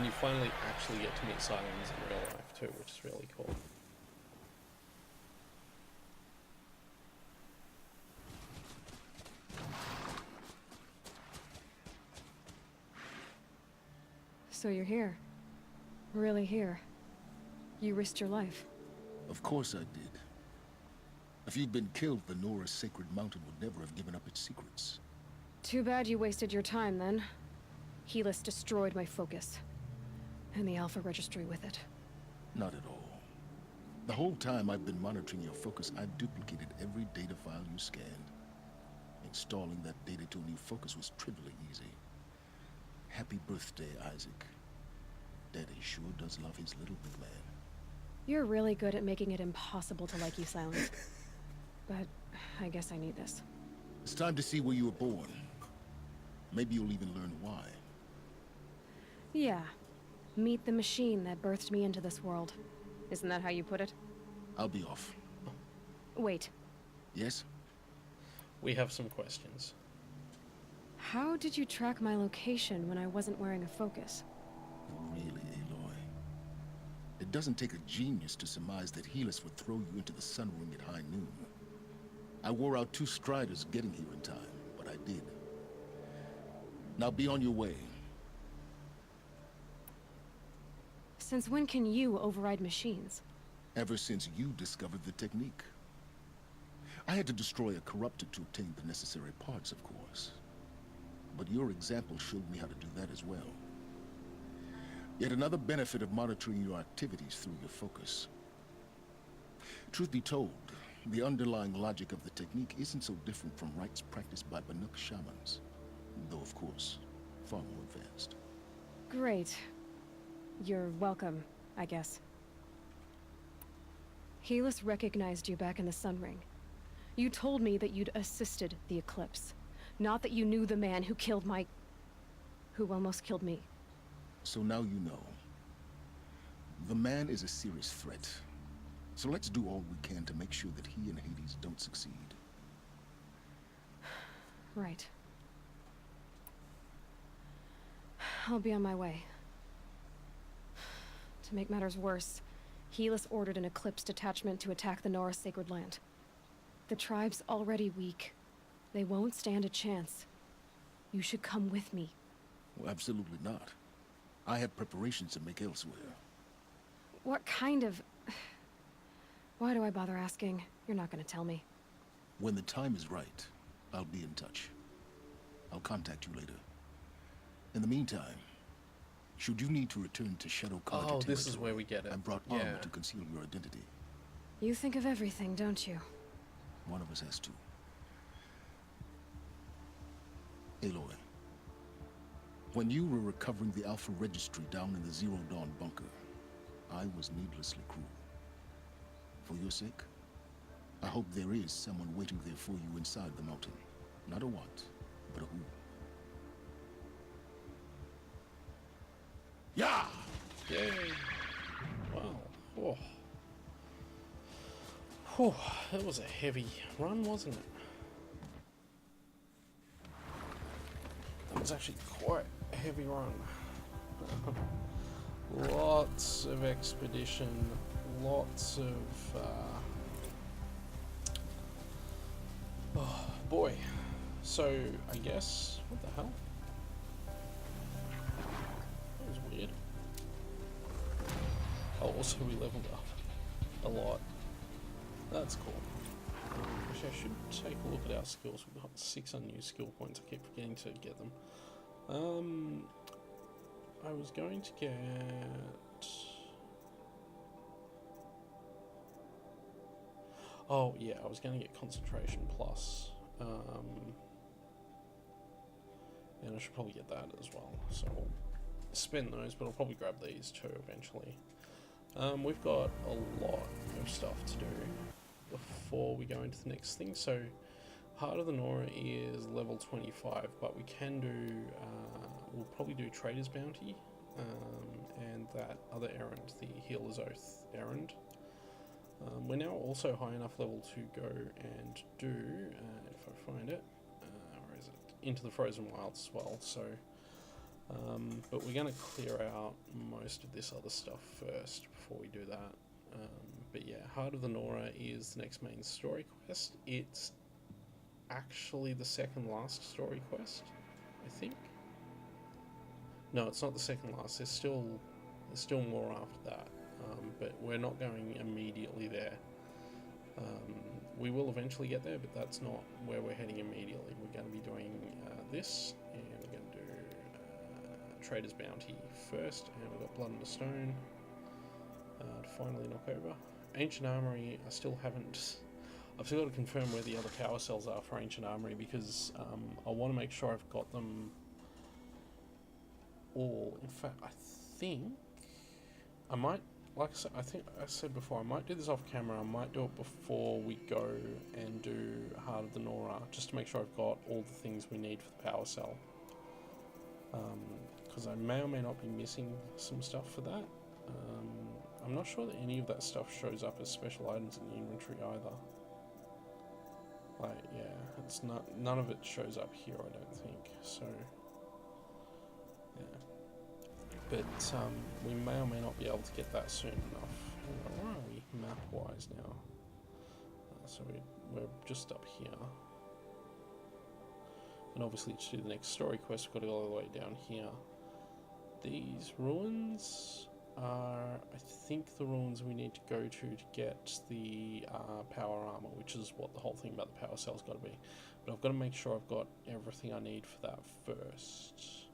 A: and you finally actually get to meet Silence in real life too, which is really cool.
C: So you're here. Really here. You risked your life.
B: Of course I did. If you'd been killed, the Nora's sacred mountain would never have given up its secrets.
C: Too bad you wasted your time, then. Helis destroyed my focus. And the Alpha Registry with it.
B: Not at all. The whole time I've been monitoring your focus, I've duplicated every data file you scanned. Installing that data to a new focus was trivially easy. Happy birthday, Isaac. Daddy sure does love his little big man.
C: You're really good at making it impossible to like you, Silence. But I guess I need this.
B: It's time to see where you were born. Maybe you'll even learn why.
C: Yeah. Meet the machine that birthed me into this world. Isn't that how you put it?
B: I'll be off.
C: Wait.
B: Yes?
A: We have some questions.
C: How did you track my location when I wasn't wearing a focus?
B: Really, Aloy? It doesn't take a genius to surmise that Helis would throw you into the sun ring at high noon. I wore out 2 striders getting here in time, but I did. Now be on your way.
C: Since when can you override machines?
B: Ever since you discovered the technique. I had to destroy a corruptor to obtain the necessary parts, of course. But your example showed me how to do that as well. Yet another benefit of monitoring your activities through your focus. Truth be told, the underlying logic of the technique isn't so different from rites practiced by Banuk shamans. Though, of course, far more advanced.
C: Great. You're welcome, I guess. Helis recognized you back in the Sun Ring. You told me that you'd assisted the Eclipse. Not that you knew the man who killed my... who almost killed me.
B: So now you know. The man is a serious threat. So let's do all we can to make sure that he and Hades don't succeed.
C: Right. I'll be on my way. To make matters worse, Helis ordered an Eclipse detachment to attack the Nora Sacred Land. The tribe's already weak. They won't stand a chance. You should come with me.
B: Well, absolutely not. I have preparations to make elsewhere.
C: What kind of... Why do I bother asking? You're not gonna tell me.
B: When the time is right, I'll be in touch. I'll contact you later. In the meantime, should you need to return to Shadow Carter territory,
A: this is where we get it.
B: I brought armor to conceal your identity.
C: You think of everything, don't you?
B: One of us has to. Aloy, when you were recovering the Alpha Registry down in the Zero Dawn bunker, I was needlessly cruel. For your sake, I hope there is someone waiting there for you inside the mountain. Not a what, but a who. Yeah!
A: Yay! Wow. Oh. Whew. That was a heavy run, wasn't it? That was actually quite a heavy run. Lots of expedition, lots of... Oh, boy. So, I guess... What the hell? That was weird. Oh, also we leveled up a lot. That's cool. Actually, I should take a look at our skills. We've got 6 unused skill points. I keep forgetting to get them. I was going to get... Oh, yeah, I was going to get concentration plus. And I should probably get that as well. So I'll spend those, but I'll probably grab these too eventually. We've got a lot of stuff to do before we go into the next thing. So Heart of the Nora is level 25, but we can do, we'll probably do Trader's Bounty, and that other errand, the Healer's Oath errand. We're now also high enough level to go and do, if I find it, where is it? Into the Frozen Wilds as well. So But we're going to clear out most of this other stuff first before we do that. But yeah, Heart of the Nora is the next main story quest. It's actually the second last story quest, I think. No, it's not the second last. There's still more after that, but we're not going immediately there. We will eventually get there, but that's not where we're heading immediately. We're going to be doing this, and we're going to do Trader's Bounty first, and we've got Blood and the Stone to finally knock over. Ancient Armory, I've still got to confirm where the other power cells are for Ancient Armory, because I want to make sure I've got them all. In fact, I think I might, like I said, I think I said before, I might do this off camera. I might do it before we go and do Heart of the Nora, just to make sure I've got all the things we need for the power cell. Because I may or may not be missing some stuff for that. I'm not sure that any of that stuff shows up as special items in the inventory either. Like, yeah, it's not, none of it shows up here, I don't think. So, yeah. But we may or may not be able to get that soon enough. Where are we map-wise now? So we're just up here. And obviously to do the next story quest, we've got to go all the way down here. These ruins are, I think, the ruins we need to go to get the power armor, which is what the whole thing about the power cell's got to be. But I've got to make sure I've got everything I need for that first.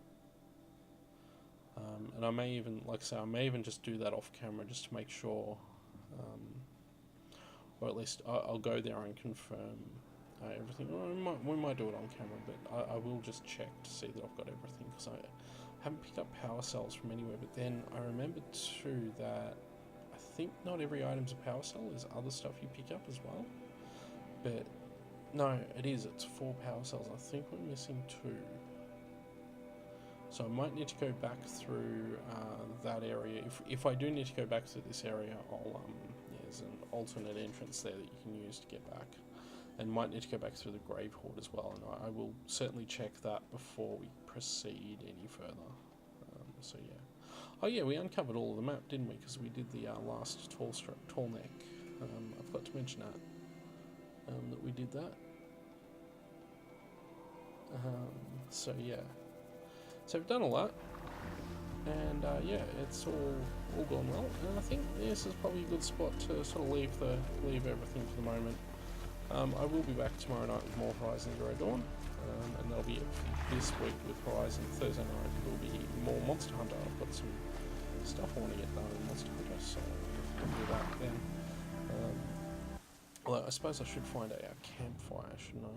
A: And I may even, like I say, I may even just do that off camera just to make sure, or at least I'll go there and confirm everything. Or we might do it on camera, but I will just check to see that I've got everything, because I haven't picked up power cells from anywhere. But then I remembered too that I think not every item's a power cell. There's other stuff you pick up as well. But no, it is. It's 4 power cells. I think we're missing 2. So I might need to go back through that area. If I do need to go back through this area, I'll there's an alternate entrance there that you can use to get back. And might need to go back through the Grave Hoard as well, and I will certainly check that before we proceed any further. So yeah. Oh yeah, we uncovered all of the map, didn't we? Because we did the last tall neck. I forgot to mention that we did that. So yeah. So we've done all that, and yeah, it's all gone well. And I think this is probably a good spot to sort of leave everything for the moment. I will be back tomorrow night with more Horizon Zero Dawn, and that'll be it for this week with Horizon. Thursday night will be more Monster Hunter. I've got some stuff I want to get done in Monster Hunter, so I'll do that then. Although I suppose I should find a campfire, shouldn't I?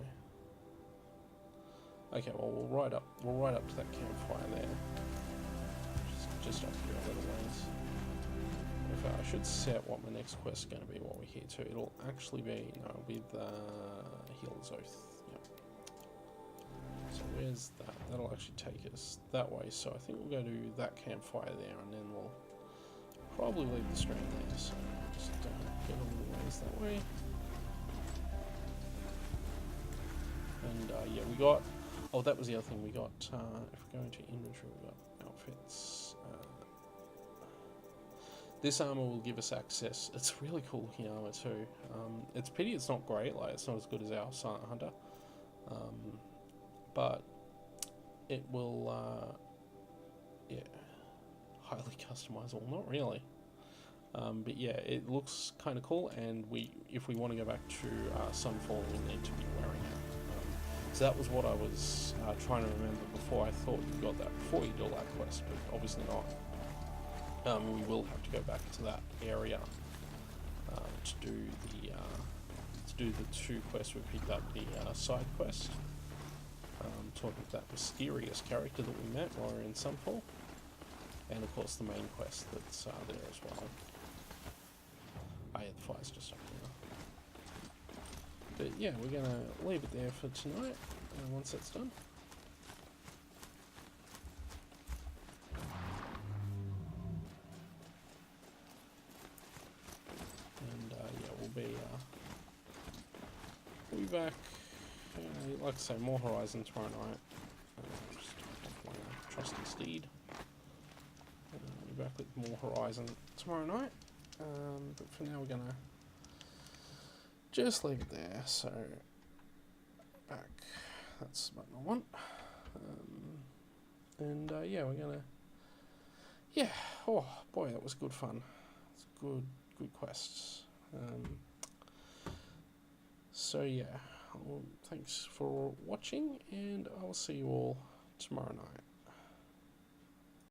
A: Okay, well we'll ride up to that campfire there. Just up here a little ways. In fact, I should set what my next quest is going to be while we're here too. It'll actually be, no, it'll be the Healer's Oath. Yep. So where's that? That'll actually take us that way. So I think we'll go to that campfire there, and then we'll probably leave the stream there. So just get a little ways that way. And yeah, we got. Oh, that was the other thing we got. If we go into inventory, we got outfits. This armor will give us access. It's really cool looking armor too. It's pity it's not great. Like, it's not as good as our Silent Hunter. But it will. Yeah, highly customizable. Not really. But yeah, it looks kind of cool. And if we want to go back to Sunfall, we need to be wearing it. So that was what I was trying to remember before. I thought you got that before you do all that quest, but obviously not. We will have to go back to that area to do the 2 quests we picked up. The side quest, talking to that mysterious character that we met while we were in Sunfall, and of course the main quest that's there as well. Oh yeah, the fire's just up there. But yeah, we're going to leave it there for tonight, once that's done. And yeah, we'll be back, like I say, more Horizon tomorrow night. Just off my trusty Steed. We'll be back with more Horizon tomorrow night. But for now, we're gonna just leave it there. So back. That's the button I want. Yeah, we're gonna. Yeah. Oh boy, that was good fun. It's good quests. So yeah, well, thanks for watching, and I'll see you all tomorrow night.